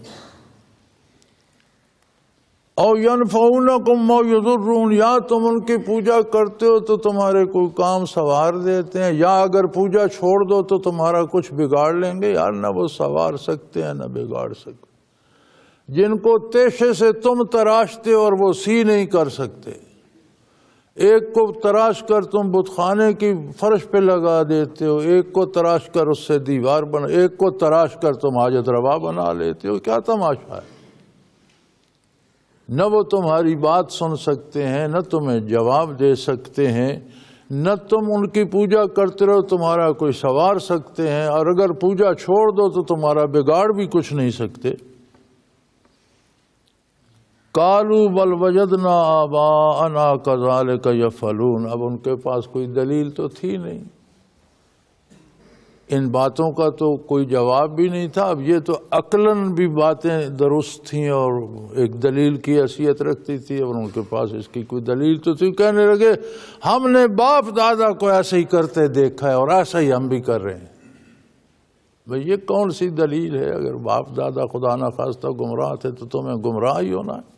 او ینفعونکم او یضرون، یا تم ان کی پوجا کرتے ہو تو تمہارے کوئی کام سنوار دیتے ہیں، یا اگر پوجا چھوڑ دو تو تمہارا کچھ بگاڑ لیں گے. یار نہ وہ سنوار سکتے ہیں نہ بگاڑ سکتے. جن کو تیشے سے تم تراشتے اور وہ سی نہیں کر سکتے. ایک کو تراش کر تم بت خانے کی فرش پہ لگا دیتے ہو، ایک کو تراش کر اس سے دیوار بنا، ایک کو تراش کر تم حاجت روا بنا لیتے ہو. کیا تماشا ہے. نہ وہ تمہاری بات سن سکتے ہیں، نہ تمہیں جواب دے سکتے ہیں، نہ تم ان کی پوجا کرتے رہو تمہارا کوئی سنوار سکتے ہیں، اور اگر پوجا چھوڑ دو تو تمہارا بگاڑ بھی کچھ نہیں سکتے. قالوا بل وجدنا آباءنا كذلك يفعلون، اب ان کے پاس کوئی دلیل تو تھی نہیں، ان باتوں کا تو کوئی جواب بھی نہیں تھا. اب یہ تو عقلاً بھی باتیں درست تھیں اور ایک دلیل کی حیثیت رکھتی تھی، اور ان کے پاس اس کی کوئی دلیل تو تھی. کہنے لگے ہم نے باپ دادا کو ایسے ہی کرتے دیکھا ہے اور ایسا ہی ہم بھی کر رہے ہیں. بھئی یہ کون سی دلیل ہے؟ اگر باپ دادا خدا نخواستہ گمراہ تھے تو تمہیں گمراہ ہی ہونا ہے.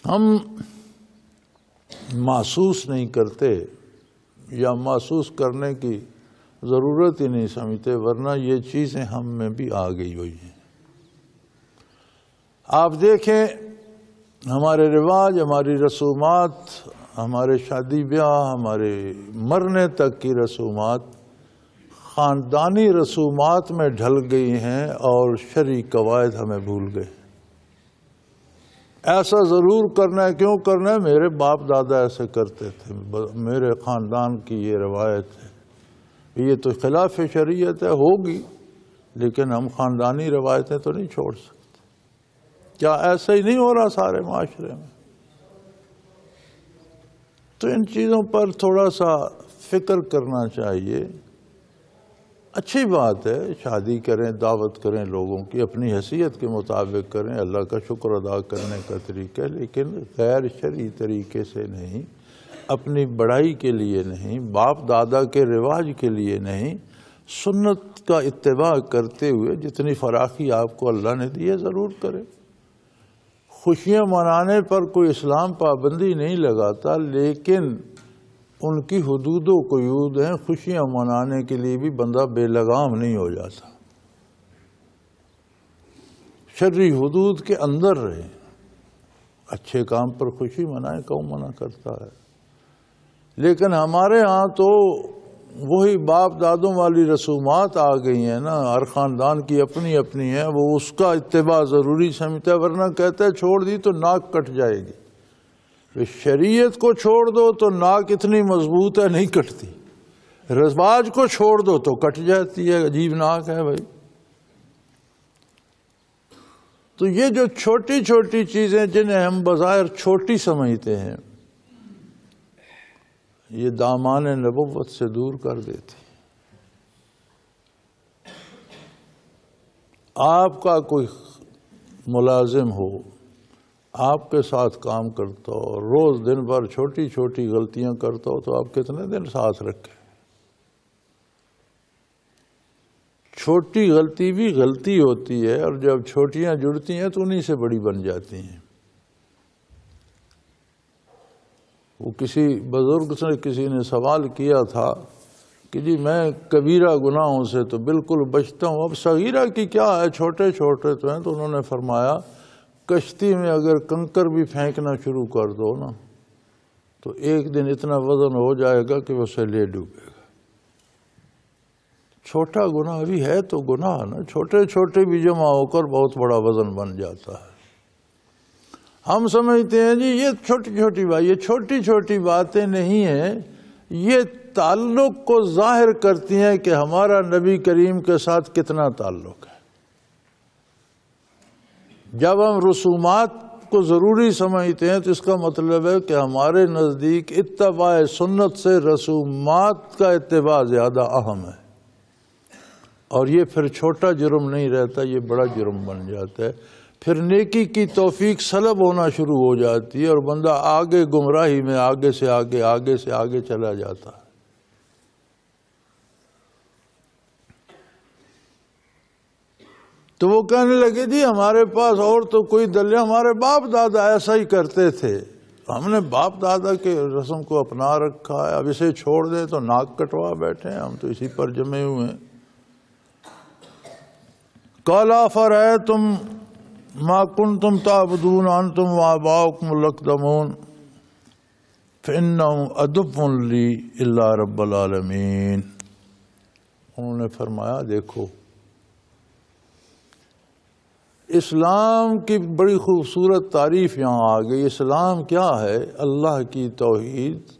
ہم محسوس نہیں کرتے یا محسوس کرنے کی ضرورت ہی نہیں سمجھتے، ورنہ یہ چیزیں ہم میں بھی آ گئی ہوئی ہیں. آپ دیکھیں ہمارے رواج، ہماری رسومات، ہمارے شادی بیاہ، ہمارے مرنے تک کی رسومات خاندانی رسومات میں ڈھل گئی ہیں اور شرعی قواعد ہمیں بھول گئے. ایسا ضرور کرنا ہے، کیوں کرنا ہے؟ میرے باپ دادا ایسے کرتے تھے، میرے خاندان کی یہ روایت ہے. یہ تو خلاف شریعت ہے، ہوگی، لیکن ہم خاندانی روایتیں تو نہیں چھوڑ سکتے. کیا ایسا ہی نہیں ہو رہا سارے معاشرے میں؟ تو ان چیزوں پر تھوڑا سا فکر کرنا چاہیے. اچھی بات ہے، شادی کریں، دعوت کریں لوگوں کی، اپنی حیثیت کے مطابق کریں، اللہ کا شکر ادا کرنے کا طریقہ، لیکن غیر شرعی طریقے سے نہیں، اپنی بڑائی کے لیے نہیں، باپ دادا کے رواج کے لیے نہیں، سنت کا اتباع کرتے ہوئے جتنی فراخی آپ کو اللہ نے دی ہے ضرور کریں. خوشیاں منانے پر کوئی اسلام پابندی نہیں لگاتا، لیکن ان کی حدود و قیود ہیں. خوشیاں منانے کے لیے بھی بندہ بے لگام نہیں ہو جاتا. شرعی حدود کے اندر رہے، اچھے کام پر خوشی منائیں، کون منع کرتا ہے؟ لیکن ہمارے ہاں تو وہی باپ دادوں والی رسومات آ گئی ہیں نا، ہر خاندان کی اپنی اپنی ہے، وہ اس کا اتباع ضروری سمجھتا ہے، ورنہ کہتا ہے چھوڑ دی تو ناک کٹ جائے گی. شریعت کو چھوڑ دو تو ناک اتنی مضبوط ہے نہیں کٹتی، رواج کو چھوڑ دو تو کٹ جاتی ہے، عجیب ناک ہے بھائی۔ تو یہ جو چھوٹی چھوٹی چیزیں جنہیں ہم بظاہر چھوٹی سمجھتے ہیں، یہ دامان نبوت سے دور کر دیتی۔ آپ کا کوئی ملازم ہو، آپ کے ساتھ کام کرتا ہو، روز دن بھر چھوٹی چھوٹی غلطیاں کرتا ہو، تو آپ کتنے دن ساتھ رکھیں؟ چھوٹی غلطی بھی غلطی ہوتی ہے، اور جب چھوٹیاں جڑتی ہیں تو انہی سے بڑی بن جاتی ہیں۔ وہ کسی بزرگ سے کسی نے سوال کیا تھا کہ جی میں کبیرہ گناہوں سے تو بالکل بچتا ہوں، اب صغیرہ کی کیا ہے، چھوٹے چھوٹے تو ہیں۔ تو انہوں نے فرمایا کشتی میں اگر کنکر بھی پھینکنا شروع کر دو نا تو ایک دن اتنا وزن ہو جائے گا کہ اسے لے ڈوبے گا۔ چھوٹا گناہ بھی ہے تو گناہ نا، چھوٹے چھوٹے بھی جمع ہو کر بہت بڑا وزن بن جاتا ہے۔ ہم سمجھتے ہیں جی یہ چھوٹی چھوٹی بات، یہ چھوٹی چھوٹی باتیں نہیں ہیں، یہ تعلق کو ظاہر کرتی ہیں کہ ہمارا نبی کریم کے ساتھ کتنا تعلق ہے۔ جب ہم رسومات کو ضروری سمجھتے ہیں تو اس کا مطلب ہے کہ ہمارے نزدیک اتباع سنت سے رسومات کا اتباع زیادہ اہم ہے، اور یہ پھر چھوٹا جرم نہیں رہتا، یہ بڑا جرم بن جاتا ہے۔ پھر نیکی کی توفیق سلب ہونا شروع ہو جاتی ہے، اور بندہ آگے گمراہی میں آگے سے آگے چلا جاتا ہے۔ تو وہ کہنے لگے جی ہمارے پاس اور تو کوئی دلیل، ہمارے باپ دادا ایسا ہی کرتے تھے، ہم نے باپ دادا کے رسم کو اپنا رکھا ہے، اب اسے چھوڑ دیں تو ناک کٹوا بیٹھے ہیں، ہم تو اسی پر جمے ہوئے ہیں۔ قَالَ أَفَرَأَيْتُم مَا كُنتُمْ تَعْبُدُونَ أَنتُمْ وَآبَاؤُكُمُ الْأَقْدَمُونَ فَإِنَّهُمْ عَدُوٌّ لِّي إِلَّا رَبَّ الْعَالَمِينَ۔ انہوں نے فرمایا دیکھو اسلام کی بڑی خوبصورت تعریف یہاں آ گئی۔ اسلام کیا ہے؟ اللہ کی توحید،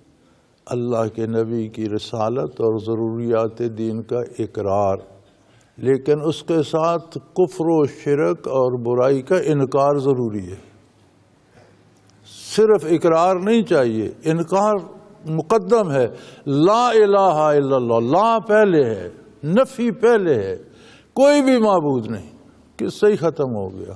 اللہ کے نبی کی رسالت اور ضروریات دین کا اقرار، لیکن اس کے ساتھ کفر و شرک اور برائی کا انکار ضروری ہے۔ صرف اقرار نہیں چاہیے، انکار مقدم ہے۔ لا الہ الا اللہ، لا پہلے ہے، نفی پہلے ہے، کوئی بھی معبود نہیں، قصہ ہی ختم ہو گیا۔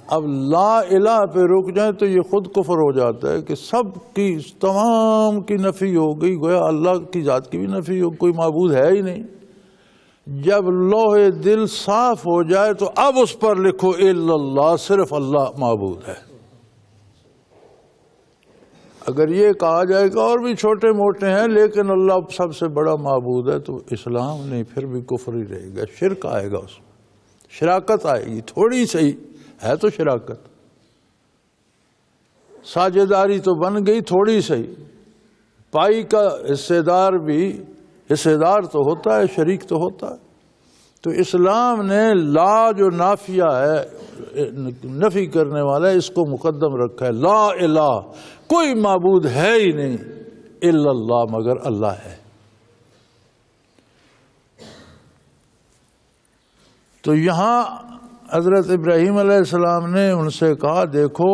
اب لا الہ پہ رک جائیں تو یہ خود کفر ہو جاتا ہے کہ سب کی تمام کی نفی ہو گئی، گویا اللہ کی ذات کی بھی نفی ہو، کوئی معبود ہے ہی نہیں۔ جب لوح دل صاف ہو جائے تو اب اس پر لکھو الا اللہ، صرف اللہ معبود ہے۔ اگر یہ کہا جائے کہ اور بھی چھوٹے موٹے ہیں لیکن اللہ سب سے بڑا معبود ہے، تو اسلام نہیں، پھر بھی کفر ہی رہے گا، شرک آئے گا، اس میں شراکت آئے گی، تھوڑی صحیح ہے تو شراکت، ساجداری تو بن گئی تھوڑی صحیح، پائی کا حصے دار بھی حصے دار تو ہوتا ہے، شریک تو ہوتا ہے۔ تو اسلام نے لا جو نافیہ ہے، نفی کرنے والا ہے، اس کو مقدم رکھا ہے۔ لا الہ، کوئی معبود ہے ہی نہیں الا اللہ، مگر اللہ ہے۔ تو یہاں حضرت ابراہیم علیہ السلام نے ان سے کہا دیکھو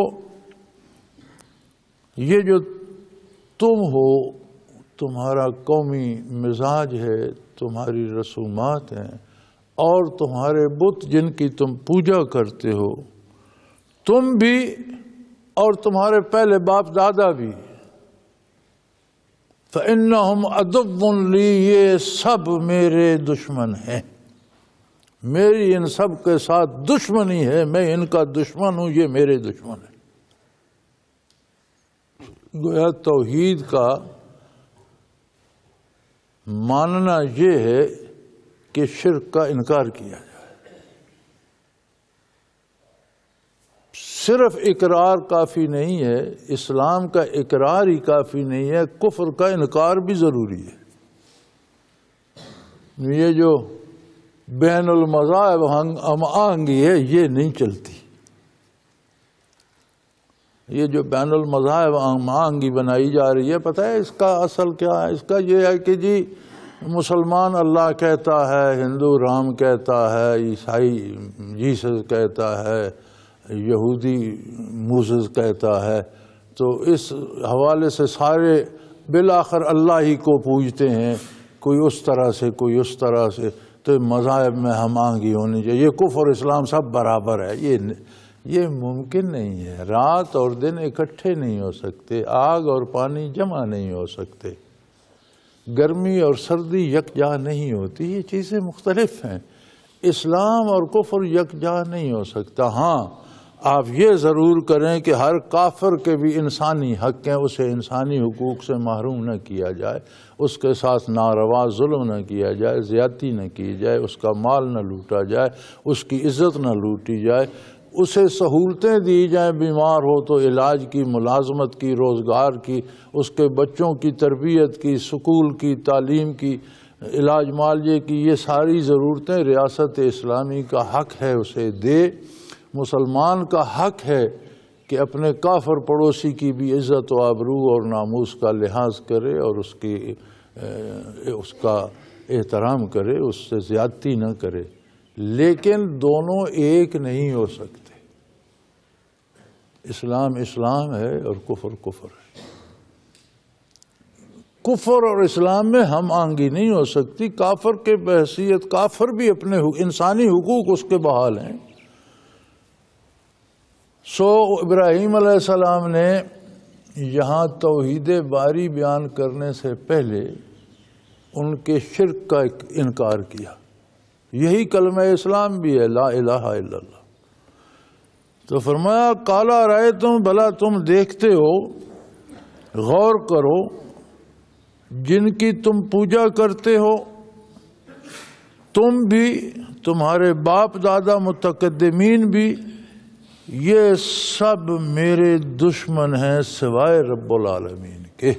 یہ جو تم ہو، تمہارا قومی مزاج ہے، تمہاری رسومات ہیں، اور تمہارے بت جن کی تم پوجا کرتے ہو، تم بھی اور تمہارے پہلے باپ دادا بھی، فَإِنَّهُمْ عَدُوٌّ لِّي، یہ سب میرے دشمن ہیں، میری ان سب کے ساتھ دشمنی ہے، میں ان کا دشمن ہوں، یہ میرے دشمن ہیں۔ گویا توحید کا ماننا یہ ہے کہ شرک کا انکار کیا جائے، صرف اقرار کافی نہیں ہے، اسلام کا اقرار ہی کافی نہیں ہے، کفر کا انکار بھی ضروری ہے۔ یہ جو بین المذاہب ہم آہنگی ہے، یہ نہیں چلتی۔ یہ جو بین المذاہب مانگی بنائی جا رہی ہے، پتہ ہے اس کا اصل کیا ہے؟ اس کا یہ ہے کہ جی مسلمان اللہ کہتا ہے، ہندو رام کہتا ہے، عیسائی جیسس کہتا ہے، یہودی موسیس کہتا ہے، تو اس حوالے سے سارے بالآخر اللہ ہی کو پوجتے ہیں، کوئی اس طرح سے کوئی اس طرح سے، تو مذاہب میں ہم آہنگی ہونی چاہیے، یہ کفر اسلام سب برابر ہے، یہ ممکن نہیں ہے۔ رات اور دن اکٹھے نہیں ہو سکتے، آگ اور پانی جمع نہیں ہو سکتے، گرمی اور سردی یکجا نہیں ہوتی، یہ چیزیں مختلف ہیں۔ اسلام اور کفر یکجا نہیں ہو سکتا۔ ہاں آپ یہ ضرور کریں کہ ہر کافر کے بھی انسانی حق ہیں، اسے انسانی حقوق سے محروم نہ کیا جائے، اس کے ساتھ ناروا ظلم نہ کیا جائے، زیادتی نہ کی جائے، اس کا مال نہ لوٹا جائے، اس کی عزت نہ لوٹی جائے، اسے سہولتیں دی جائیں، بیمار ہو تو علاج کی، ملازمت کی، روزگار کی، اس کے بچوں کی تربیت کی، سکول کی، تعلیم کی، علاج معالجے کی، یہ ساری ضرورتیں ریاست اسلامی کا حق ہے اسے دے۔ مسلمان کا حق ہے کہ اپنے کافر پڑوسی کی بھی عزت و آبرو اور ناموس کا لحاظ کرے اور اس کا احترام کرے، اس سے زیادتی نہ کرے، لیکن دونوں ایک نہیں ہو سکتے۔ اسلام اسلام ہے اور کفر کفر ہے۔ کفر اور اسلام میں ہم آہنگی نہیں ہو سکتی۔ کافر کے بحیثیت کافر بھی اپنے انسانی حقوق اس کے بحال ہیں۔ سو ابراہیم علیہ السلام نے یہاں توحید باری بیان کرنے سے پہلے ان کے شرک کا انکار کیا۔ یہی کلمہ اسلام بھی ہے، لا الہ الا اللہ۔ تو فرمایا قالا رأیتم، بھلا تم دیکھتے ہو، غور کرو، جن کی تم پوجا کرتے ہو، تم بھی، تمہارے باپ دادا متقدمین بھی، یہ سب میرے دشمن ہیں سوائے رب العالمین کے۔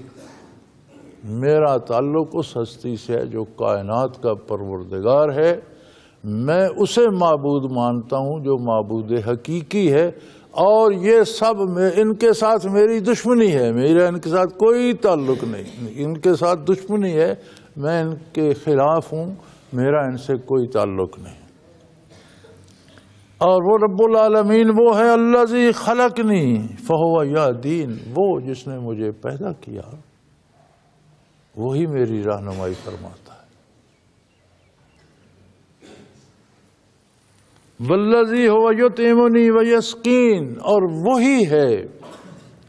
میرا تعلق اس ہستی سے ہے جو کائنات کا پروردگار ہے، میں اسے معبود مانتا ہوں جو معبود حقیقی ہے، اور یہ سب ان کے ساتھ میری دشمنی ہے، میرا ان کے ساتھ کوئی تعلق نہیں، ان کے ساتھ دشمنی ہے، میں ان کے خلاف ہوں، میرا ان سے کوئی تعلق نہیں۔ اور وہ رب العالمین وہ ہے الذی خلقنی فہو یہدین، وہ جس نے مجھے پیدا کیا وہی میری رہنمائی فرماتا ہے۔ والذی هو یطعمنی ویسقین، اور وہی ہے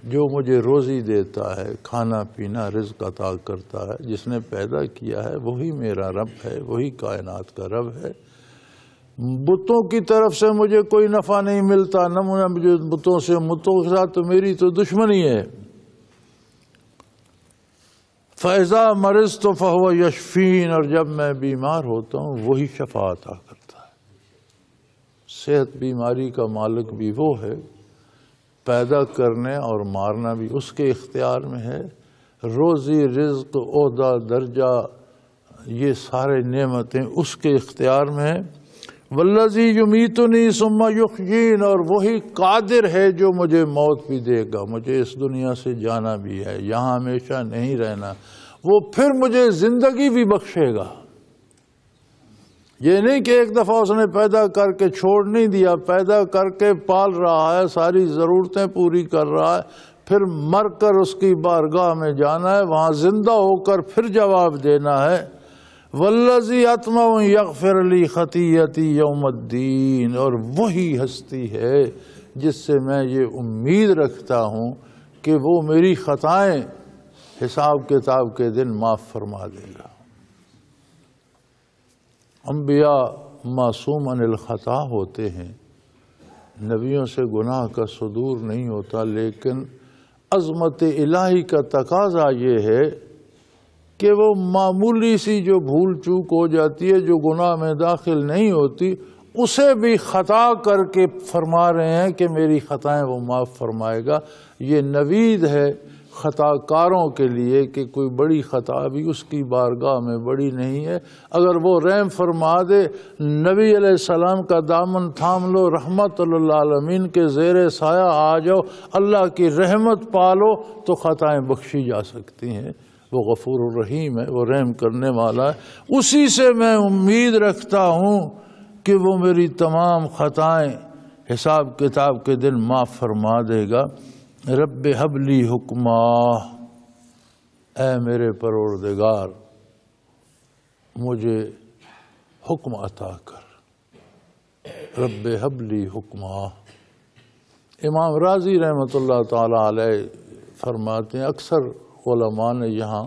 جو مجھے روزی دیتا ہے، کھانا پینا رزق عطا کرتا ہے، جس نے پیدا کیا ہے وہی میرا رب ہے، وہی کائنات کا رب ہے۔ بتوں کی طرف سے مجھے کوئی نفع نہیں ملتا، نہ مجھے بتوں کے ساتھ تو میری تو دشمنی ہے۔ فَإِذَا مَرِضْتُ فَهُوَ يَشْفِينِ، اور جب میں بیمار ہوتا ہوں وہی شفا عطا کرتا ہے۔ صحت بیماری کا مالک بھی وہ ہے، پیدا کرنے اور مارنا بھی اس کے اختیار میں ہے، روزی رزق عہدہ درجہ یہ سارے نعمتیں اس کے اختیار میں ہیں۔ والذی یمیتنی ثم یحیین، اور وہی قادر ہے جو مجھے موت بھی دے گا، مجھے اس دنیا سے جانا بھی ہے، یہاں ہمیشہ نہیں رہنا، وہ پھر مجھے زندگی بھی بخشے گا۔ یہ نہیں کہ ایک دفعہ اس نے پیدا کر کے چھوڑ نہیں دیا، پیدا کر کے پال رہا ہے، ساری ضرورتیں پوری کر رہا ہے، پھر مر کر اس کی بارگاہ میں جانا ہے، وہاں زندہ ہو کر پھر جواب دینا ہے۔ والذی اطمع یغفر لی خطیئتی یوم الدین، اور وہی ہستی ہے جس سے میں یہ امید رکھتا ہوں کہ وہ میری خطائیں حساب کتاب کے دن معاف فرما دے گا۔ انبیاء معصوم عن الخطا ہوتے ہیں، نبیوں سے گناہ کا صدور نہیں ہوتا، لیکن عظمت الہی کا تقاضا یہ ہے کہ وہ معمولی سی جو بھول چوک ہو جاتی ہے، جو گناہ میں داخل نہیں ہوتی، اسے بھی خطا کر کے فرما رہے ہیں کہ میری خطائیں وہ معاف فرمائے گا۔ یہ نوید ہے، خطا کاروں کے لیے کہ کوئی بڑی خطا بھی اس کی بارگاہ میں بڑی نہیں ہے۔ اگر وہ رحم فرما دے، نبی علیہ السلام کا دامن تھام لو، رحمت للعالمین کے زیر سایہ آ جاؤ، اللہ کی رحمت پالو، تو خطائیں بخشی جا سکتی ہیں۔ وہ غفور الرحیم ہے، وہ رحم کرنے والا ہے۔ اسی سے میں امید رکھتا ہوں کہ وہ میری تمام خطائیں حساب کتاب کے دن معاف فرما دے گا۔ رب ہب لی حکما، اے میرے پروردگار مجھے حکم عطا کر، رب ہب لی حکما۔ امام راضی رحمۃ اللہ تعالی علیہ فرماتے ہیں، اکثر علماء نے یہاں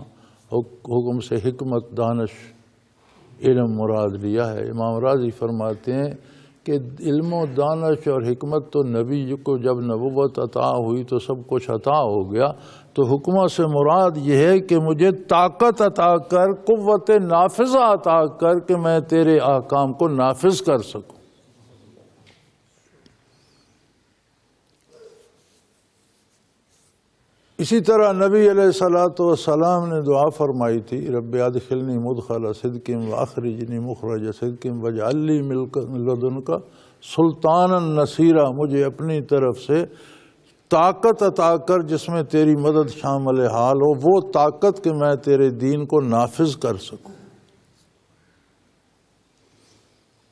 حکم سے حکمت، دانش، علم مراد لیا ہے۔ امام راضی فرماتے ہیں کہ علم و دانش اور حکمت تو نبی کو جب نبوت عطا ہوئی تو سب کچھ عطا ہو گیا، تو حکمہ سے مراد یہ ہے کہ مجھے طاقت عطا کر، قوت نافذہ عطا کر کہ میں تیرے احکام کو نافذ کر سکوں۔ اسی طرح نبی علیہ السلام نے دعا فرمائی تھی، رب ادخلنی مدخل صدق واخرجنی مخرج صدق واجعل لی من لدنک سلطانا نصیرا، مجھے اپنی طرف سے طاقت عطا کر جس میں تیری مدد شامل حال ہو، وہ طاقت کہ میں تیرے دین کو نافذ کر سکوں۔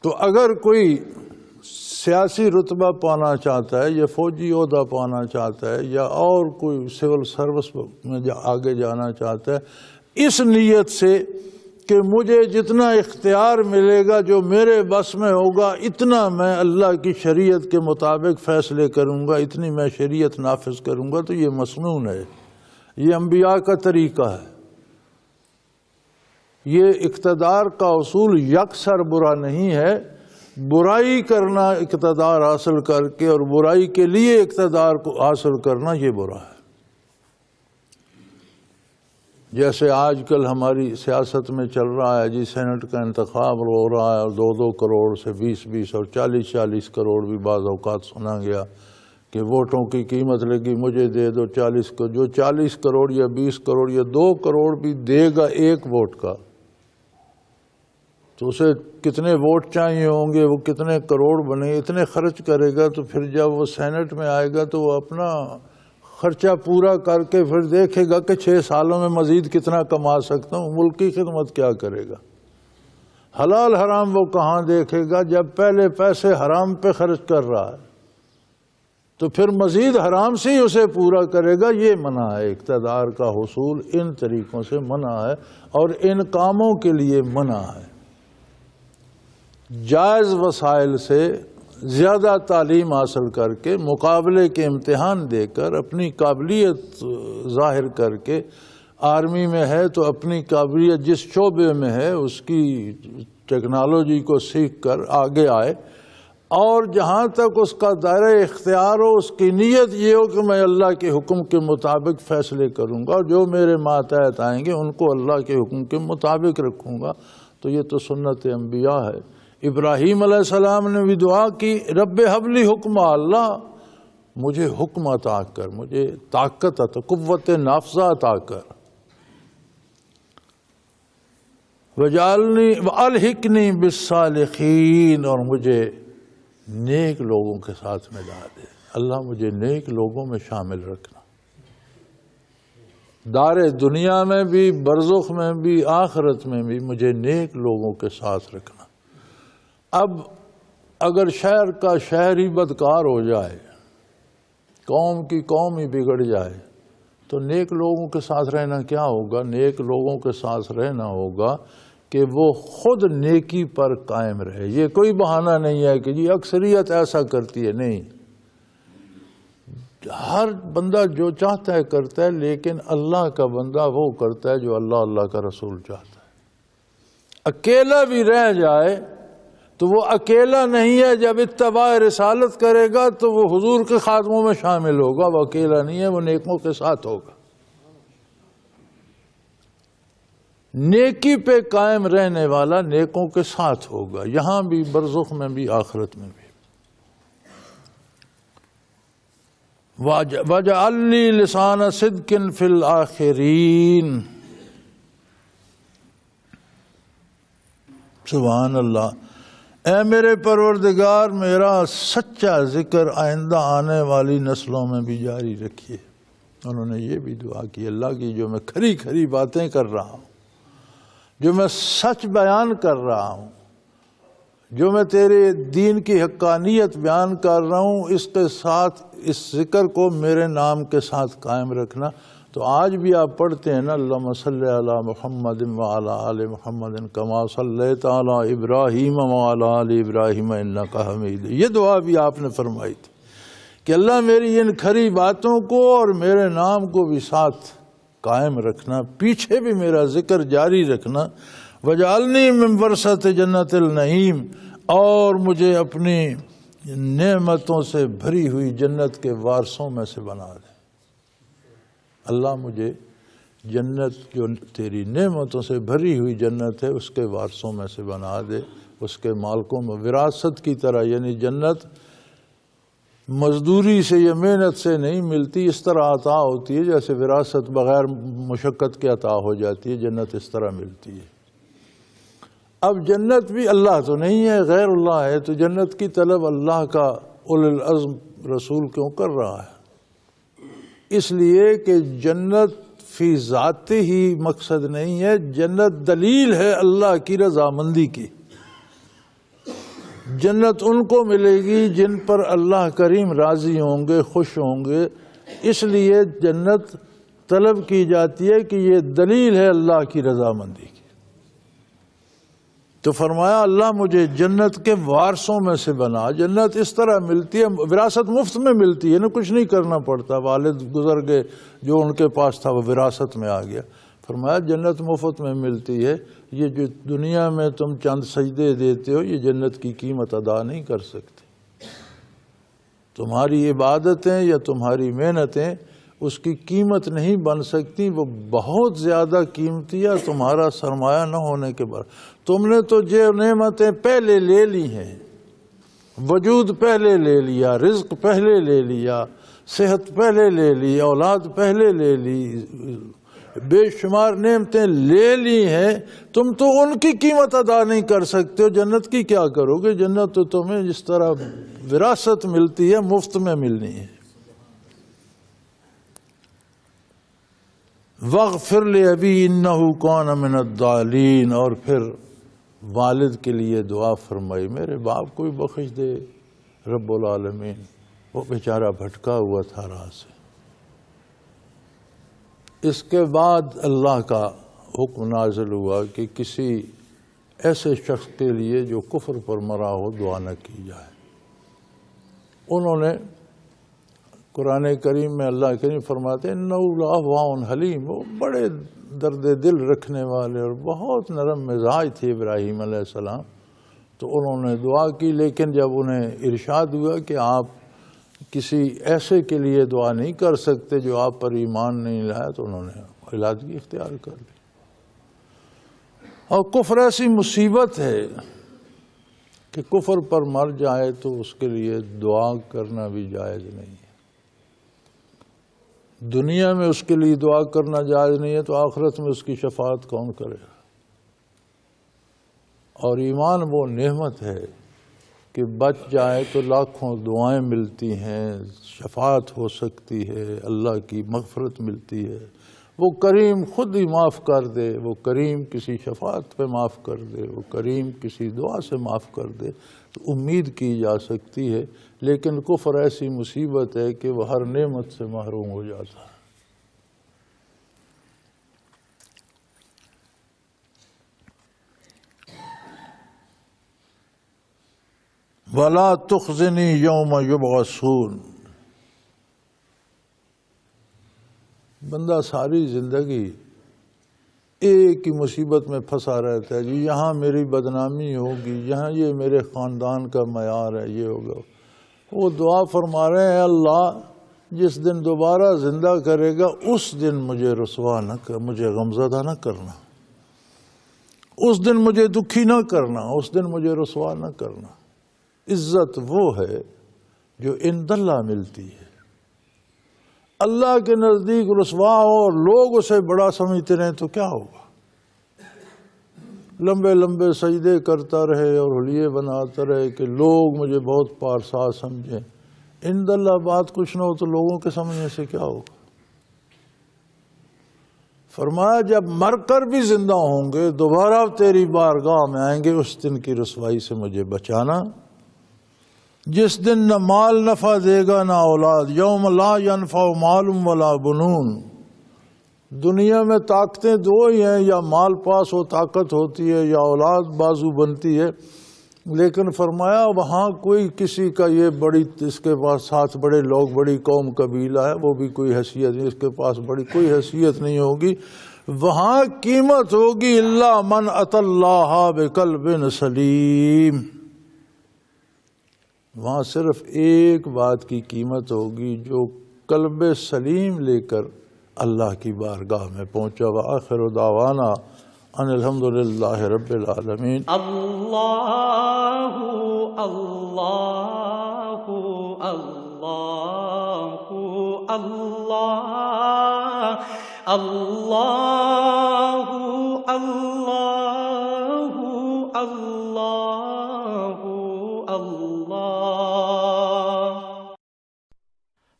تو اگر کوئی سیاسی رتبہ پانا چاہتا ہے یا فوجی عہدہ پانا چاہتا ہے یا اور کوئی سول سروس میں آگے جانا چاہتا ہے، اس نیت سے کہ مجھے جتنا اختیار ملے گا، جو میرے بس میں ہوگا، اتنا میں اللہ کی شریعت کے مطابق فیصلے کروں گا، اتنی میں شریعت نافذ کروں گا، تو یہ مسنون ہے، یہ انبیاء کا طریقہ ہے۔ یہ اقتدار کا اصول یکسر برا نہیں ہے۔ برائی کرنا اقتدار حاصل کر کے اور برائی کے لیے اقتدار کو حاصل کرنا، یہ برا ہے۔ جیسے آج کل ہماری سیاست میں چل رہا ہے، جی سینٹ کا انتخاب ہو رہا ہے اور 2 کروڑ سے 20 اور 40 کروڑ بھی بعض اوقات سنا گیا کہ ووٹوں کی قیمت لگی، مجھے دے دو 40 کو، جو 40 کروڑ یا 20 کروڑ یا 2 کروڑ بھی دے گا ایک ووٹ کا، تو اسے کتنے ووٹ چاہیے ہوں گے، وہ کتنے کروڑ بنے، اتنے خرچ کرے گا، تو پھر جب وہ سینٹ میں آئے گا تو وہ اپنا خرچہ پورا کر کے پھر دیکھے گا کہ 6 سالوں میں مزید کتنا کما سکتا ہوں، ملک کی خدمت کیا کرے گا۔ حلال حرام وہ کہاں دیکھے گا جب پہلے پیسے حرام پہ خرچ کر رہا ہے، تو پھر مزید حرام سے ہی اسے پورا کرے گا۔ یہ منع ہے، اقتدار کا حصول ان طریقوں سے منع ہے اور ان کاموں کے لیے منع ہے۔ جائز وسائل سے زیادہ تعلیم حاصل کر کے، مقابلے کے امتحان دے کر، اپنی قابلیت ظاہر کر کے، آرمی میں ہے تو اپنی قابلیت جس شعبے میں ہے اس کی ٹیکنالوجی کو سیکھ کر آگے آئے، اور جہاں تک اس کا دائرہ اختیار ہو، اس کی نیت یہ ہو کہ میں اللہ کے حکم کے مطابق فیصلے کروں گا، اور جو میرے ماتحت آئیں گے ان کو اللہ کے حکم کے مطابق رکھوں گا۔ تو یہ تو سنت انبیاء ہے۔ ابراہیم علیہ السلام نے بھی دعا کی، رب ہب لی حکما، اللہ مجھے حکم عطا کر، مجھے طاقت عطا، قوت نافذہ عطا کر، وجعلنی والحقنی بالصالحین، اور مجھے نیک لوگوں کے ساتھ ملا دے۔ اللہ مجھے نیک لوگوں میں شامل رکھنا، دار دنیا میں بھی، برزخ میں بھی، آخرت میں بھی مجھے نیک لوگوں کے ساتھ رکھنا۔ اب اگر شہر کا شہر ہی بدکار ہو جائے، قوم کی قوم ہی بگڑ جائے، تو نیک لوگوں کے ساتھ رہنا کیا ہوگا؟ نیک لوگوں کے ساتھ رہنا ہوگا کہ وہ خود نیکی پر قائم رہے۔ یہ کوئی بہانہ نہیں ہے کہ جی اکثریت ایسا کرتی ہے، نہیں، ہر بندہ جو چاہتا ہے کرتا ہے، لیکن اللہ کا بندہ وہ کرتا ہے جو اللہ کا رسول چاہتا ہے۔ اکیلا بھی رہ جائے تو وہ اکیلا نہیں ہے، جب اتباع رسالت کرے گا تو وہ حضور کے خادموں میں شامل ہوگا، وہ اکیلا نہیں ہے، وہ نیکوں کے ساتھ ہوگا۔ نیکی پہ قائم رہنے والا نیکوں کے ساتھ ہوگا، یہاں بھی، برزخ میں بھی، آخرت میں بھی۔ وَاجْعَلْنِي لِسَانَ صِدْقٍ فِي الْآخِرِينَ۔ سبحان اللہ، اے میرے پروردگار میرا سچا ذکر آئندہ آنے والی نسلوں میں بھی جاری رکھیے۔ انہوں نے یہ بھی دعا کی، اللہ کی جو میں کھری کھری باتیں کر رہا ہوں، جو میں سچ بیان کر رہا ہوں، جو میں تیرے دین کی حقانیت بیان کر رہا ہوں، اس کے ساتھ اس ذکر کو میرے نام کے ساتھ قائم رکھنا۔ تو آج بھی آپ پڑھتے ہیں نا، اللہم صلی علی محمد وعلی آل محمد کما صلیت علی ابراہیم وعلی آل ابراہیم انک حمید، یہ دعا بھی آپ نے فرمائی تھی کہ اللہ میری ان کھری باتوں کو اور میرے نام کو بھی ساتھ قائم رکھنا، پیچھے بھی میرا ذکر جاری رکھنا۔ وجعلنی من ورثۃ جنت النعیم، اور مجھے اپنی نعمتوں سے بھری ہوئی جنت کے وارثوں میں سے بنا دے۔ اللہ مجھے جنت، جو تیری نعمتوں سے بھری ہوئی جنت ہے، اس کے وارثوں میں سے بنا دے، اس کے مالکوں میں۔ وراثت کی طرح، یعنی جنت مزدوری سے یا محنت سے نہیں ملتی، اس طرح عطا ہوتی ہے جیسے وراثت بغیر مشقت کے عطا ہو جاتی ہے، جنت اس طرح ملتی ہے۔ اب جنت بھی اللہ تو نہیں ہے، غیر اللہ ہے، تو جنت کی طلب اللہ کا اولو العزم رسول کیوں کر رہا ہے؟ اس لیے کہ جنت فی ذات ہی مقصد نہیں ہے، جنت دلیل ہے اللہ کی رضامندی کی۔ جنت ان کو ملے گی جن پر اللہ کریم راضی ہوں گے، خوش ہوں گے، اس لیے جنت طلب کی جاتی ہے کہ یہ دلیل ہے اللہ کی رضامندی کی۔ تو فرمایا اللہ مجھے جنت کے وارثوں میں سے بنا۔ جنت اس طرح ملتی ہے، وراثت مفت میں ملتی ہے نا، کچھ نہیں کرنا پڑتا، والد گزر گئے، جو ان کے پاس تھا وہ وراثت میں آ گیا۔ فرمایا جنت مفت میں ملتی ہے، یہ جو دنیا میں تم چند سجدے دیتے ہو، یہ جنت کی قیمت ادا نہیں کر سکتے۔ تمہاری عبادتیں یا تمہاری محنتیں اس کی قیمت نہیں بن سکتی، وہ بہت زیادہ قیمتی ہے تمہارا سرمایہ نہ ہونے کے بعد۔ تم نے تو جو نعمتیں پہلے لے لی ہیں، وجود پہلے لے لیا، رزق پہلے لے لیا، صحت پہلے لے لی، اولاد پہلے لے لی، بے شمار نعمتیں لے لی ہیں، تم تو ان کی قیمت ادا نہیں کر سکتے ہو، جنت کی کیا کرو گے؟ جنت تو تمہیں جس طرح وراثت ملتی ہے مفت میں ملنی ہے۔ وَاغْفِرْ لِأَبِي إِنَّهُ كَانَ مِنَ الضَّالِينَ، اور پھر والد کے لیے دعا فرمائی، میرے باپ کو بھی بخش دے رب العالمین، وہ بیچارہ بھٹکا ہوا تھا راہ سے۔ اس کے بعد اللہ کا حکم نازل ہوا کہ کسی ایسے شخص کے لیے جو کفر پر مرا ہو دعا نہ کی جائے۔ انہوں نے قرآن کریم میں اللہ کریم فرماتے ہیں اِنَّهُ لَأَوَّاءٌ حَلِيمٌ، وہ بڑے درد دل رکھنے والے اور بہت نرم مزاج تھے ابراہیم علیہ السلام۔ تو انہوں نے دعا کی، لیکن جب انہیں ارشاد ہوا کہ آپ کسی ایسے کے لیے دعا نہیں کر سکتے جو آپ پر ایمان نہیں لایا، تو انہوں نے علاجگی اختیار کر لی۔ اور کفر ایسی مصیبت ہے کہ کفر پر مر جائے تو اس کے لیے دعا کرنا بھی جائز نہیں ہے۔ دنیا میں اس کے لیے دعا کرنا جائز نہیں ہے تو آخرت میں اس کی شفاعت کون کرے گا؟ اور ایمان وہ نعمت ہے کہ بچ جائے تو لاکھوں دعائیں ملتی ہیں، شفاعت ہو سکتی ہے، اللہ کی مغفرت ملتی ہے، وہ کریم خود ہی معاف کر دے، وہ کریم کسی شفاعت پہ معاف کر دے، وہ کریم کسی دعا سے معاف کر دے، تو امید کی جا سکتی ہے۔ لیکن کفر ایسی مصیبت ہے کہ وہ ہر نعمت سے محروم ہو جاتا ہے۔ وَلَا تُخْزِنِي يَوْمَ يُبْعَثُونَ، بندہ ساری زندگی ایک ہی مصیبت میں پھنسا رہتا ہے، جی یہاں میری بدنامی ہوگی، یہاں یہ میرے خاندان کا معیار ہے، یہ ہوگا۔ وہ دعا فرما رہے ہیں اللہ جس دن دوبارہ زندہ کرے گا اس دن مجھے رسوا نہ کر، مجھے غمزدہ نہ کرنا، اس دن مجھے دکھی نہ کرنا، اس دن مجھے رسوا نہ کرنا۔ عزت وہ ہے جو عند اللہ ملتی ہے، اللہ کے نزدیک رسوا ہو اور لوگ اسے بڑا سمجھتے رہیں تو کیا ہوگا؟ لمبے لمبے سجدے کرتا رہے اور حلیے بناتا رہے کہ لوگ مجھے بہت پارسا سمجھیں، عند اللہ بات کچھ نہ ہو تو لوگوں کے سمجھنے سے کیا ہوگا؟ فرمایا جب مر کر بھی زندہ ہوں گے دوبارہ تیری بارگاہ میں آئیں گے، اس دن کی رسوائی سے مجھے بچانا، جس دن نہ مال نفع دے گا نہ اولاد، یوم لا ینفع مال ولا بنون۔ دنیا میں طاقتیں دو ہی ہیں، یا مال پاس ہو طاقت ہوتی ہے یا اولاد بازو بنتی ہے، لیکن فرمایا وہاں کوئی کسی کا یہ بڑی اس کے پاس ساتھ بڑے لوگ بڑی قوم قبیلہ ہے وہ بھی کوئی حیثیت نہیں، اس کے پاس بڑی کوئی حیثیت نہیں ہوگی، وہاں قیمت ہوگی الا من اتی اللہ بقلب سلیم۔ وہاں صرف ایک بات کی قیمت ہوگی، جو قلب سلیم لے کر اللہ کی بارگاہ میں پہنچا۔ وآخر دعوانا ان الحمدللہ رب العالمین۔ اللہ اللہ اللہ اللہ اللہ اللہ اللہ اللہ۔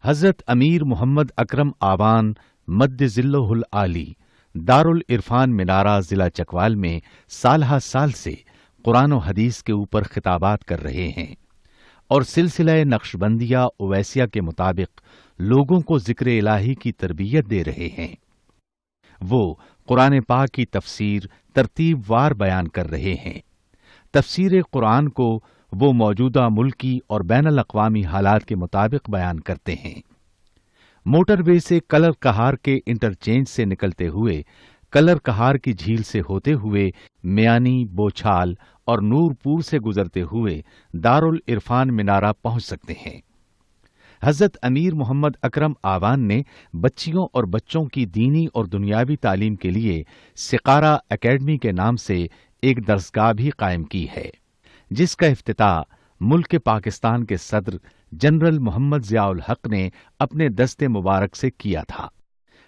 حضرت امیر محمد اکرم آوان مد ظلہ العالی دارالعرفان منارہ ضلع چکوال میں سالہ سال سے قرآن و حدیث کے اوپر خطابات کر رہے ہیں اور سلسلہ نقشبندیہ اویسیہ کے مطابق لوگوں کو ذکر الہی کی تربیت دے رہے ہیں۔ وہ قرآن پاک کی تفسیر ترتیب وار بیان کر رہے ہیں۔ تفسیر قرآن کو وہ موجودہ ملکی اور بین الاقوامی حالات کے مطابق بیان کرتے ہیں۔ موٹر وے سے کلر کہار کے انٹرچینج سے نکلتے ہوئے، کلر کہار کی جھیل سے ہوتے ہوئے، میانی، بوچھال اور نور پور سے گزرتے ہوئے دارالعرفان منارہ پہنچ سکتے ہیں۔ حضرت امیر محمد اکرم آوان نے بچیوں اور بچوں کی دینی اور دنیاوی تعلیم کے لیے سقارہ اکیڈمی کے نام سے ایک درسگاہ بھی قائم کی ہے، جس کا افتتاح ملک پاکستان کے صدر جنرل محمد ضیاء الحق نے اپنے دست مبارک سے کیا تھا۔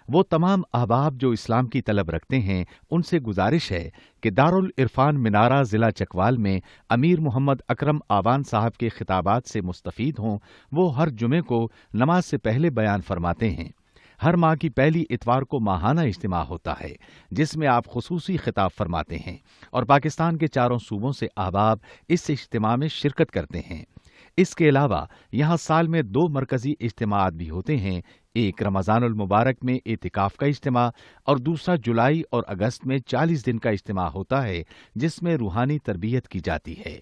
وہ تمام احباب جو اسلام کی طلب رکھتے ہیں ان سے گزارش ہے کہ دارالعرفان منارہ ضلع چکوال میں امیر محمد اکرم آوان صاحب کے خطابات سے مستفید ہوں۔ وہ ہر جمعے کو نماز سے پہلے بیان فرماتے ہیں۔ ہر ماہ کی پہلی اتوار کو ماہانہ اجتماع ہوتا ہے جس میں آپ خصوصی خطاب فرماتے ہیں اور پاکستان کے چاروں صوبوں سے احباب اس اجتماع میں شرکت کرتے ہیں۔ اس کے علاوہ یہاں سال میں 2 مرکزی اجتماعات بھی ہوتے ہیں، ایک رمضان المبارک میں اعتکاف کا اجتماع اور دوسرا جولائی اور اگست میں 40 دن کا اجتماع ہوتا ہے جس میں روحانی تربیت کی جاتی ہے۔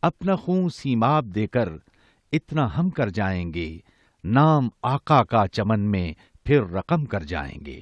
اپنا خون سیماب دے کر اتنا ہم کر جائیں گے، نام آقا کا چمن میں پھر رقم کر جائیں گے۔